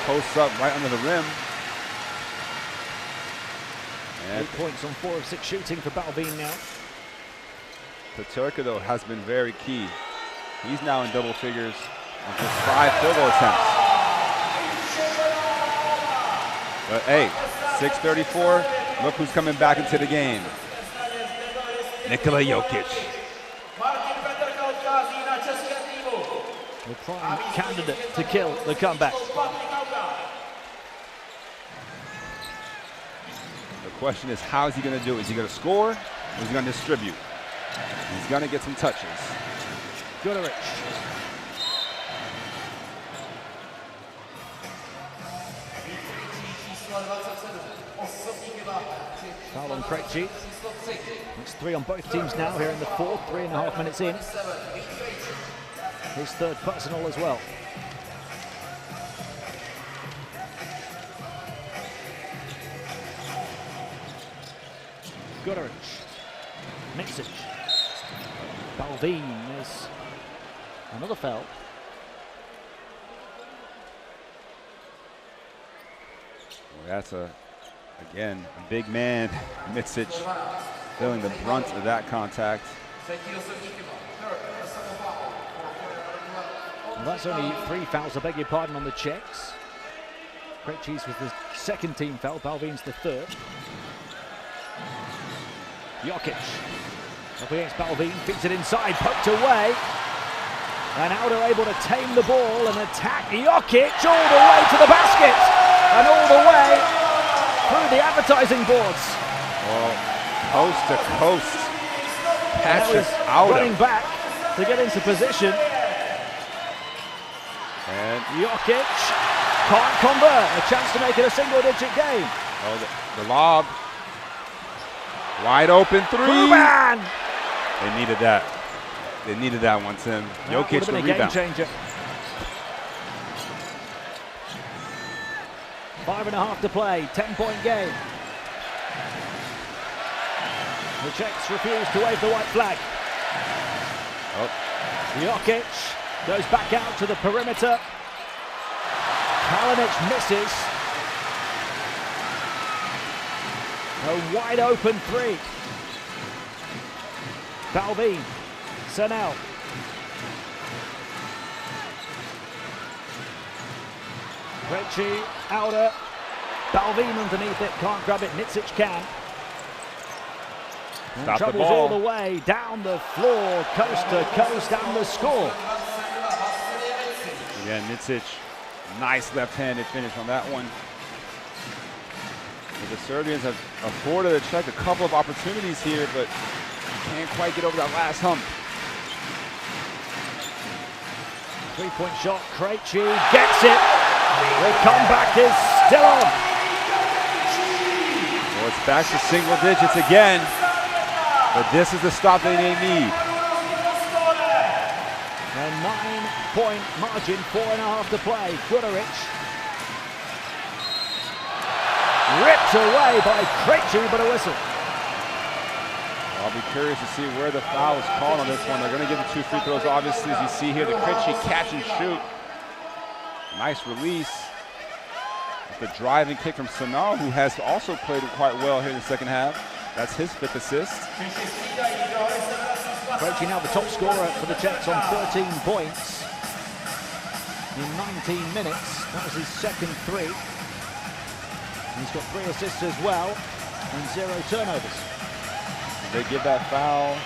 posts up right under the rim. And 8 points on 4 of 6 shooting for Balvin now. Paterka, though, has been very key. He's now in double figures on just 5 field goal attempts. But hey, 6:34. Look who's coming back into the game. Nikola Jokic. The prime candidate to kill the comeback. The question is, how is he going to do it? Is he going to score, or is he going to distribute? He's going to get some touches. Guduric. Foul on Krejci. It's 3 on both teams now here in the fourth, 3.5 minutes in. His third personal as well. Guduric. Mixage. Balvin is another foul. Well, that's again, a big man, Micic, feeling the brunt of that contact. Well, that's only 3 fouls, I beg your pardon, on the Czechs. Krejci's was the second team foul, Balvin's the third. Jokic up against Balvin, feeds it inside, poked away. And Aldo able to tame the ball and attack Jokic all the way to the basket. And all the way through the advertising boards. Well, coast to coast. Patrick Aldo running back to get into position. And Jokic can't convert. A chance to make it a single-digit game. oh, the lob. Wide open 3. Ruban! They needed that. They needed that one, Tim. Jokic the a rebound. game changer. 5.5 to play, 10-point game. The Czechs refuse to wave the white flag. Oh. Jokic goes back out to the perimeter. Kalinic misses. A wide open 3. Balvin Senel. Krejci, outer. Balvin underneath it, can't grab it. Mitsic can. And Stop the troubles ball. all the way, down the floor, coast to coast, and the score. Again, Mitsic, nice left-handed finish on that one. But the Serbians have afforded the Czech a couple of opportunities here, but can't quite get over that last hump. Three-point shot, Krejci gets it. The comeback is still on. Well, it's back to single digits again, but this is the stop they need. A 9-point margin, 4.5 to play. Guduric ripped away by Krejci, but a whistle. I'll be curious to see where the foul is called on this one. They're going to give the 2 free throws, obviously, as you see here. The Krejci catch and shoot. Nice release. The driving kick from Sanal, who has also played quite well here in the second half. That's his 5th assist. Krejci now the top scorer for the Czechs on 13 points in 19 minutes. That was his second 3. He's got 3 assists as well and 0 turnovers. They give that foul.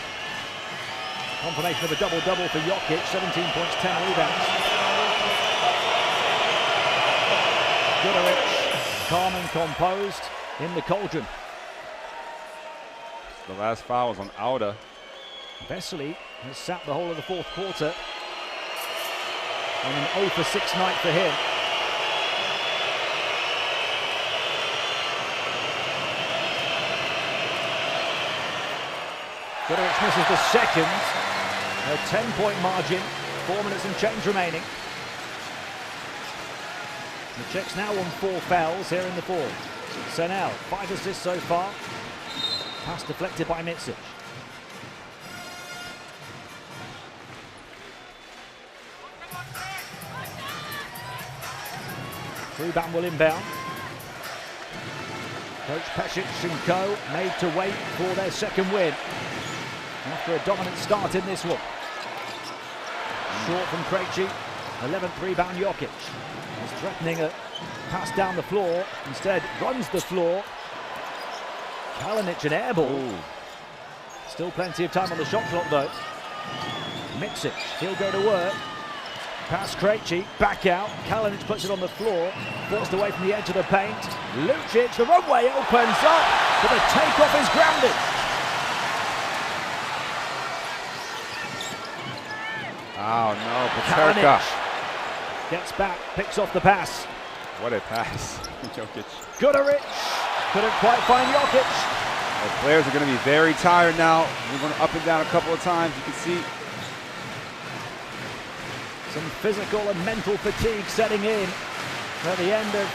Confirmation of a double-double for Jokic, 17 points, 10 rebounds. Guduric, calm and composed in the cauldron. The last foul was on Auda. Vesely has sat the whole of the 4th quarter on an 0 for 6 night for him. Guduric misses the second. A 10-point margin, 4 minutes and change remaining. The Czechs now on 4 fouls here in the 4th. Senel, 5 assists so far. Pass deflected by Mitsic. Ruban will inbound. Coach Pesic and co made to wait for their second win after a dominant start in this one. Short from Krejci, 11th rebound Jokic. He's threatening a pass down the floor, instead runs the floor. Kalinic an air ball. Ooh. Still plenty of time on the shot clock though. Mitsic, he'll go to work. Pass Krejci, back out. Kalinic puts it on the floor, forced away from the edge of the paint. Lucic, the runway opens up, but the takeoff is grounded. Oh no, Paterka. Kalinic gets back, picks off the pass. What a pass. Jokic. Guduric couldn't quite find Jokic. The players are going to be very tired now. We're going up and down a couple of times. You can see some physical and mental fatigue setting in at the end of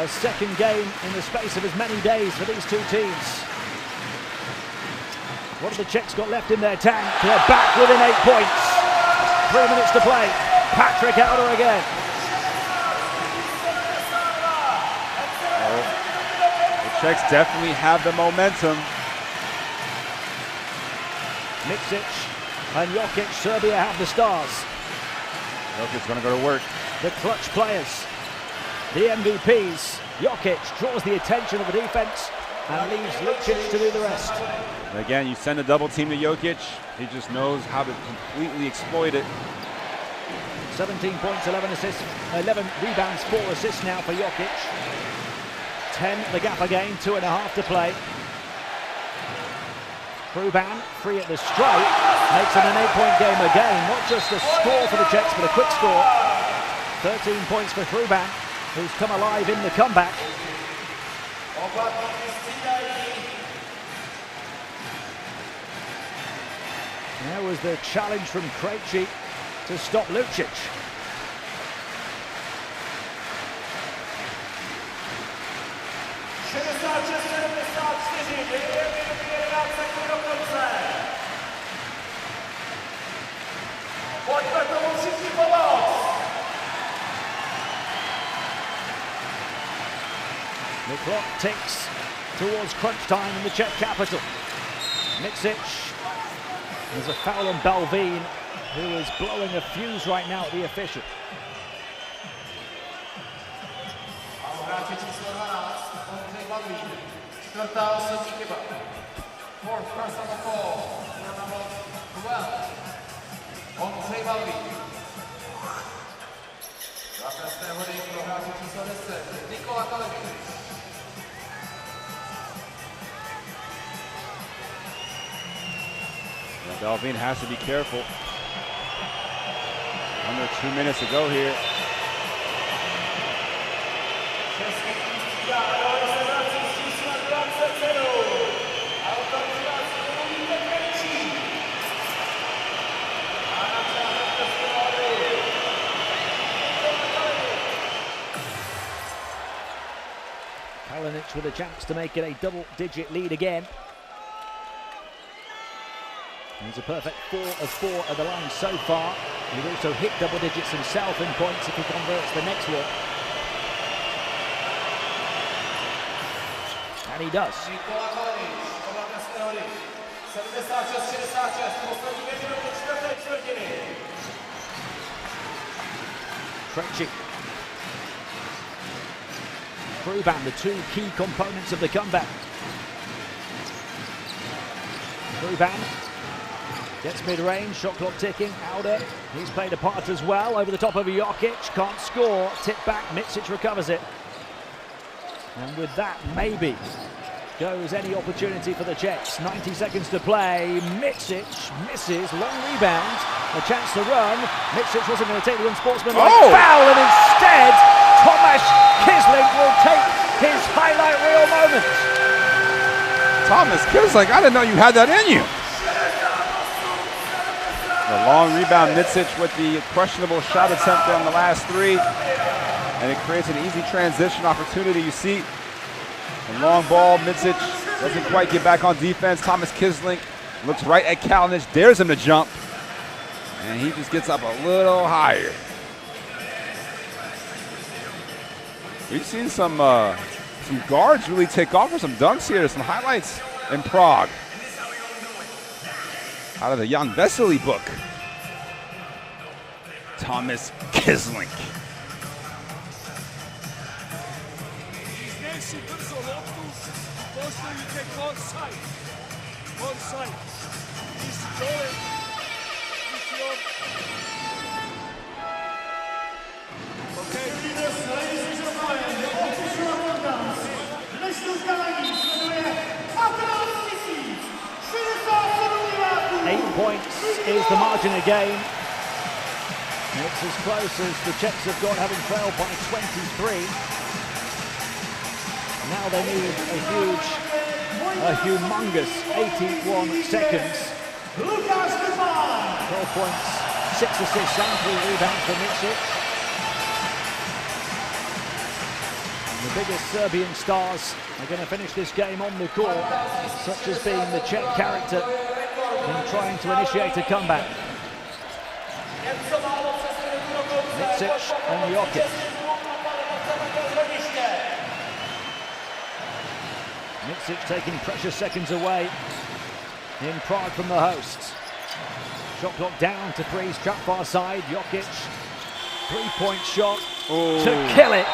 a second game in the space of as many days for these two teams. What have the Czechs got left in their tank? They're back within 8 points. 3 minutes to play. Patrick Auda again. the Czechs definitely have the momentum. Mitsic and Jokic, Serbia have the stars. Jokic's going to go to work. The clutch players, the MVPs. Jokic draws the attention of the defense and leaves Lucic to do the rest. And again, you send a double team to Jokic. He just knows how to completely exploit it. 17 points, 11 assists, 11 rebounds, 4 assists now for Jokic. 10 the gap again, 2.5 to play. Ruban, free at the stripe, makes it an 8-point game again. Not just a score for the Czechs, but a quick score. 13 points for Ruban, who's come alive in the comeback. There was the challenge from Krejci to stop Lucic. The clock ticks towards crunch time in the Czech capital. Mitsic There's a foul on Balvin, who is blowing a fuse right now at the official. Balvin has to be careful. Under 2 minutes to go here. Kalinic with a chance to make it a double-digit lead again. He's a perfect 4 of 4 at the line so far. He'd also hit double digits himself in points if he converts the next one. And he does. Krejci. Ruban, the two key components of the comeback. Ruban gets mid-range, shot clock ticking. Auda, he's played a part as well. Over the top of Jokic, can't score. Tip back, Micic recovers it. And with that, maybe goes any opportunity for the Czechs. 90 seconds to play. Micic misses, long rebound, a chance to run. Micic wasn't going to take the unsportsmanlike foul, and instead, Tomasz Kisling will take his highlight reel moment. Tomasz Kisling, I didn't know you had that in you. The long rebound, Micic with the questionable shot attempt on the last three. And it creates an easy transition opportunity. You see the long ball, Micic doesn't quite get back on defense. Tomasz Kisling looks right at Kalinic, dares him to jump. And he just gets up a little higher. We've seen some guards really take off for some dunks here. Some highlights in Prague. Out of the Young Vesely book. Tomasz Kisling. Points is the margin of game. It's as close as the Czechs have got, having trailed by 23. Now they need a humongous 81 seconds. 12 points, 6 assists and 3 rebounds for Micic. The biggest Serbian stars are going to finish this game on the court, such as being the Czech character in trying to initiate a comeback. Micic and Jokic. Micic taking precious seconds away in Prague from the hosts. Shot clock down to 3, trap far side. Jokic, 3-point shot to kill it.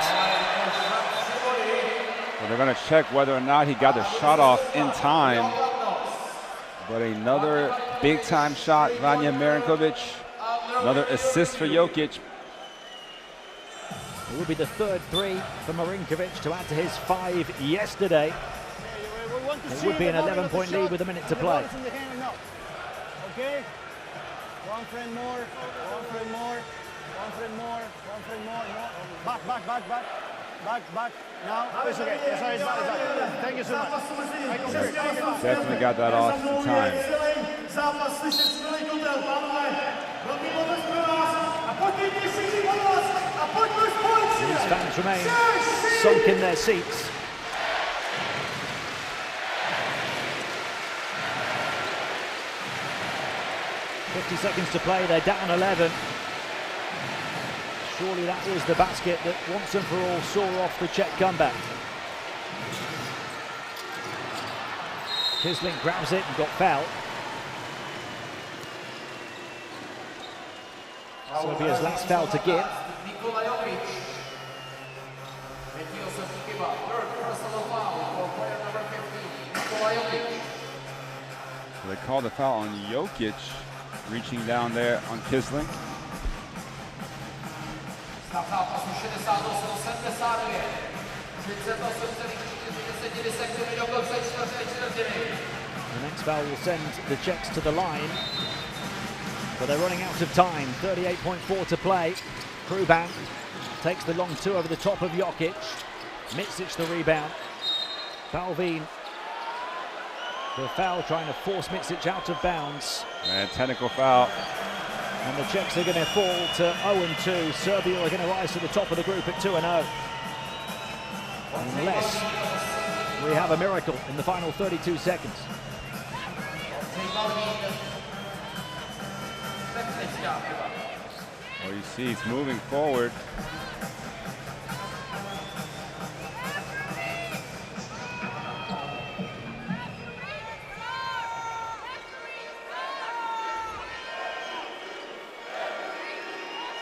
Well, they're going to check whether or not he got the shot off in time. But another big-time shot, Vanja Marinkovic. Another assist for Jokic. It will be the third 3 for Marinkovic to add to his 5 yesterday. It would be an 11-point lead with a minute to play. Okay? One friend more, one friend more, one friend more, one friend more. Back, back, back, back. Back. Now, it's okay. Sorry, it's back. Thank you so much. Definitely got that off in time. These fans remain sunk in their seats. .50 seconds to play, they're down 11. Surely that was the basket that once and for all saw off the Czech comeback. Kisling grabs it and got fouled. Serbia's last foul to give. So they called the foul on Jokic, reaching down there on Kisling. The next foul will send the Czechs to the line, but they're running out of time. 38.4 to play. Kruban takes the long two over the top of Jokic. Micic the rebound. Balvin, the foul, trying to force Micic out of bounds. And technical foul. And the Czechs are going to fall to 0-2. Serbia are going to rise to the top of the group at 2-0. Unless we have a miracle in the final 32 seconds. Well, you see he's moving forward.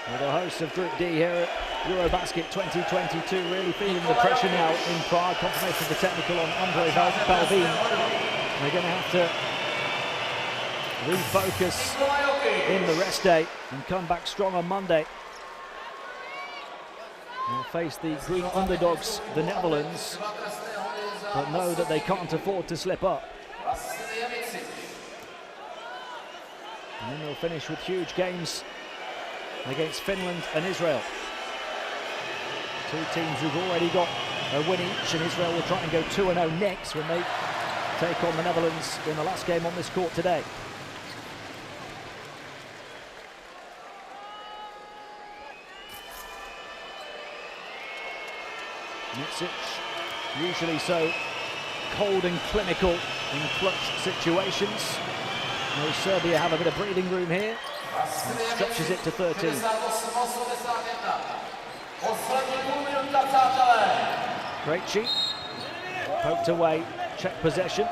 Well, the hosts of Group D here at EuroBasket 2022 really feeling the pressure now in Prague. Confirmation of the technical on Andre Balvin. They're going to have to refocus in the rest day and come back strong on Monday. They'll face the green underdogs, the Netherlands, but know that they can't afford to slip up. And then they'll finish with huge games against Finland and Israel. Two teams who've already got a win each, and Israel will try and go 2-0 next when they take on the Netherlands in the last game on this court today. Micic, usually so cold and clinical in clutch situations. Will Serbia have a bit of breathing room here? And stretches it to 13. Krejci poked away, Czech possession.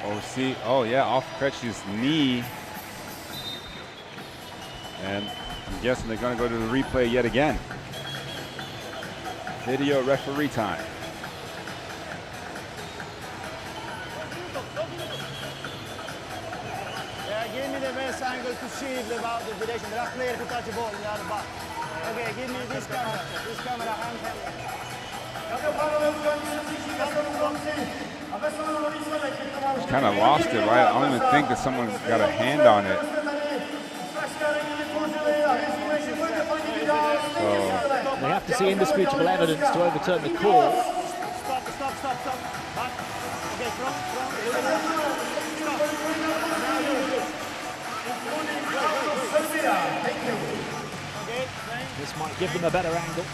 Oh, see, oh yeah, off Krejci's knee. And I'm guessing they're going to go to the replay yet again. Video referee time. Give me the best angle to see about the direction. The last player to touch the ball in the other back. Okay, give me this camera, hand camera. Kind of lost it, right? I don't even think that someone got a hand on it. So they have to see indisputable evidence to overturn the call. Stop. Back. Okay, front. This might give them a better angle.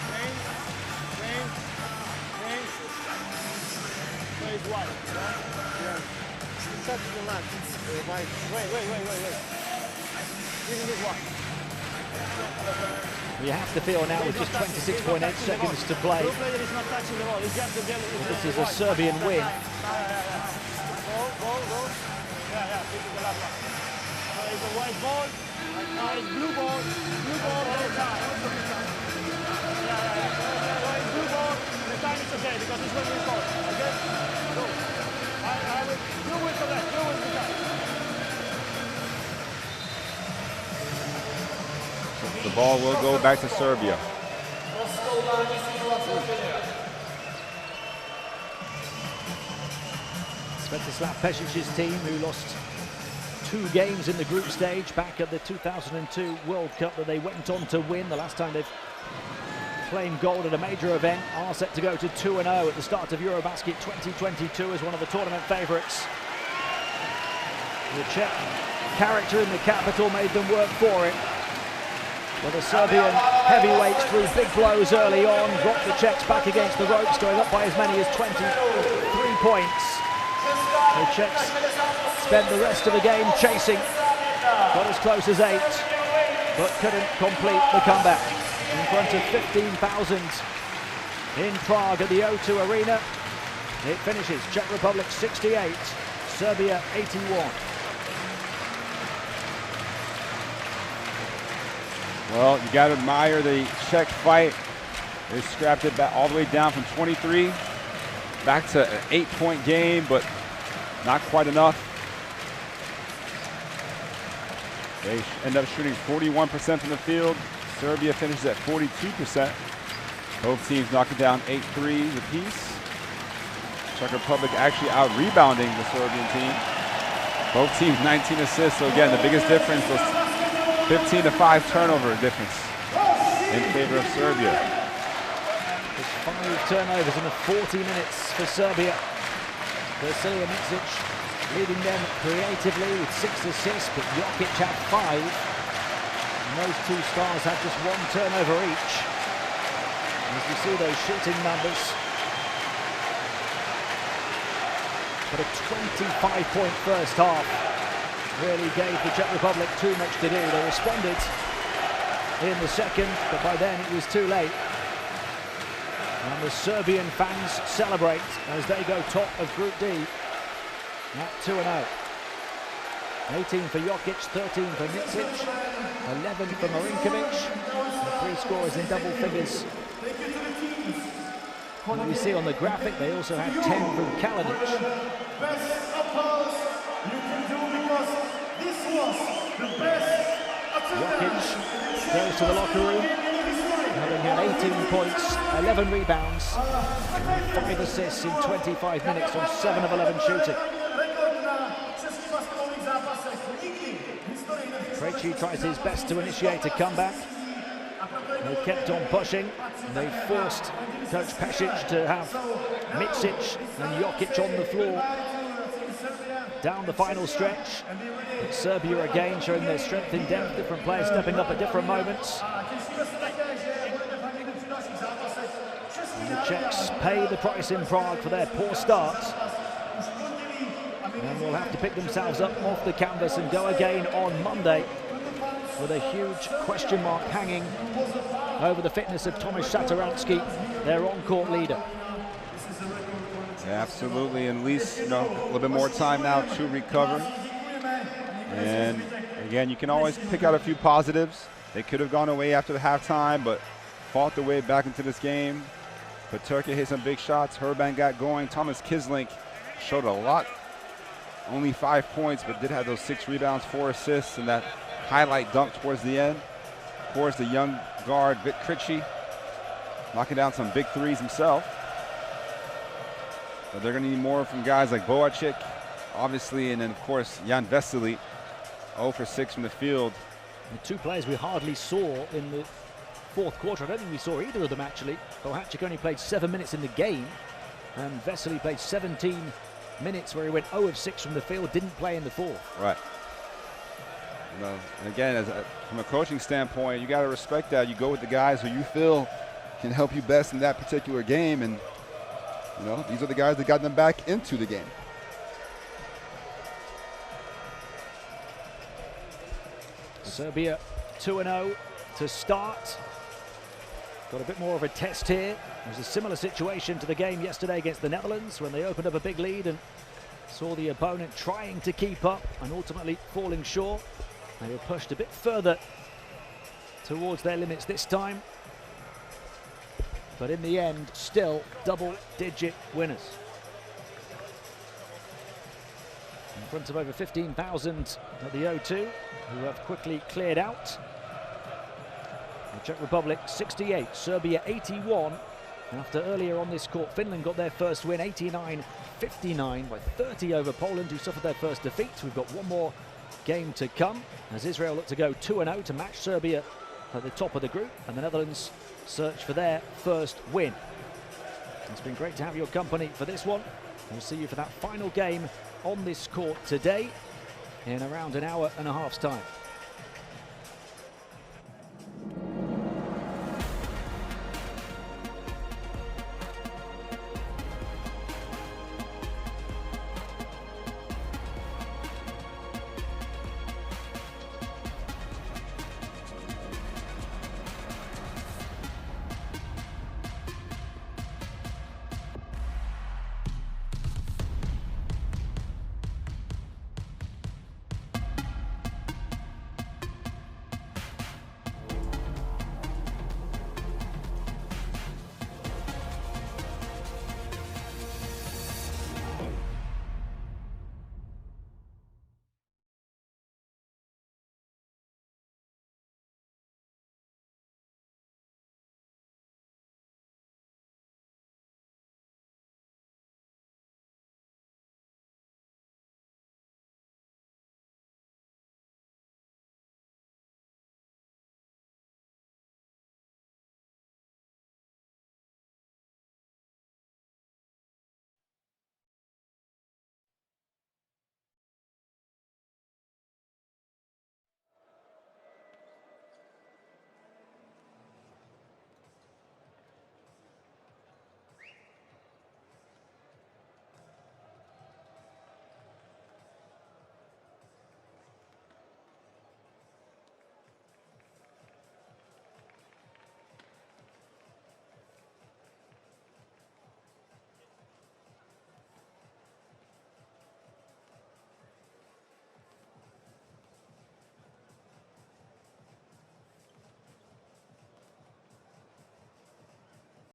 Wait. Give me this one. You have to feel now with just 26.8 seconds to play. This is a Serbian win. Go. It's a white ball. Now it's blue ball. Blue ball all the time. It's blue ball. The time is okay because it's when we score. Okay? Go. Blue with the left. Blue with the right. the ball will go back to Serbia. Svetislav Pesic's team, who lost 2 games in the group stage back at the 2002 World Cup that they went on to win. The last time they've claimed gold at a major event, are set to go to 2-0 at the start of EuroBasket 2022 as one of the tournament favourites. The Czech character in the capital made them work for it. But the Serbian heavyweights threw big blows early on, dropped the Czechs back against the ropes, going up by as many as 23 points. The Czechs spent the rest of the game chasing, got as close as 8, but couldn't complete the comeback. In front of 15,000 in Prague at the O2 Arena, it finishes Czech Republic 68, Serbia 81. Well, you got to admire the Czech fight. They scrapped it back all the way down from 23 back to an 8-point game, but not quite enough. They end up shooting 41% from the field. Serbia finishes at 42%. Both teams knocking down 8 threes apiece. Czech Republic actually out-rebounding the Serbian team. Both teams 19 assists, so again, the biggest difference was 15-5 turnover difference in favor of Serbia. There's 5 turnovers in the 40 minutes for Serbia. Vasilija Micic leading them creatively with 6 assists, but Jokic had 5. And those two stars had just 1 turnover each. As you see those shooting numbers. But a 25-point first half really gave the Czech Republic too much to do. They responded in the second, but by then it was too late. And the Serbian fans celebrate as they go top of Group D at 2-0. 18 for Jokic, 13 for Micic, 11 for Marinkovic, and 3 scorers in double figures. And we see on the graphic they also had 10 from Kalinic. Jokic goes to the locker room, having had 18 points, 11 rebounds, and 5 assists in 25 minutes on 7 of 11 shooting. Krejci tries his best to initiate a comeback. They kept on pushing, and they forced Coach Pesic to have Micic and Jokic on the floor down the final stretch. But Serbia again showing their strength in depth, different players stepping up at different moments. And the Czechs pay the price in Prague for their poor start. And will have to pick themselves up off the canvas and go again on Monday with a huge question mark hanging over the fitness of Tomasz Satoranski, their on-court leader. Yeah, absolutely, and at least a little bit more time now to recover. And again, you can always pick out a few positives. They could have gone away after the halftime, but fought their way back into this game. Paterka hit some big shots. Herban got going. Thomas Kislink showed a lot. Only 5 points, but did have those 6 rebounds, 4 assists, and that highlight dunk towards the end. Of course, the young guard, Vit Krejci, knocking down some big threes himself. But they're going to need more from guys like Boacic, obviously, and then, of course, Jan Vesely, 0 for 6 from the field. The 2 players we hardly saw in the fourth quarter. I don't think we saw either of them, actually. Boacic only played 7 minutes in the game, and Vesely played 17 minutes where he went 0 of 6 from the field, didn't play in the fourth. Right. And again, from a coaching standpoint, you got to respect that. You go with the guys who you feel can help you best in that particular game, and these are the guys that got them back into the game. Serbia 2-0 to start. Got a bit more of a test here. It was a similar situation to the game yesterday against the Netherlands when they opened up a big lead and saw the opponent trying to keep up and ultimately falling short. They were pushed a bit further towards their limits this time. But in the end, still double-digit winners. In front of over 15,000 at the O2, who have quickly cleared out. The Czech Republic 68, Serbia 81. After earlier on this court, Finland got their first win, 89-59 by 30 over Poland, who suffered their first defeat. We've got one more game to come as Israel look to go 2-0 to match Serbia at the top of the group, and the Netherlands search for their first win. It's been great to have your company for this one. We'll see you for that final game on this court today in around an hour and a half's time.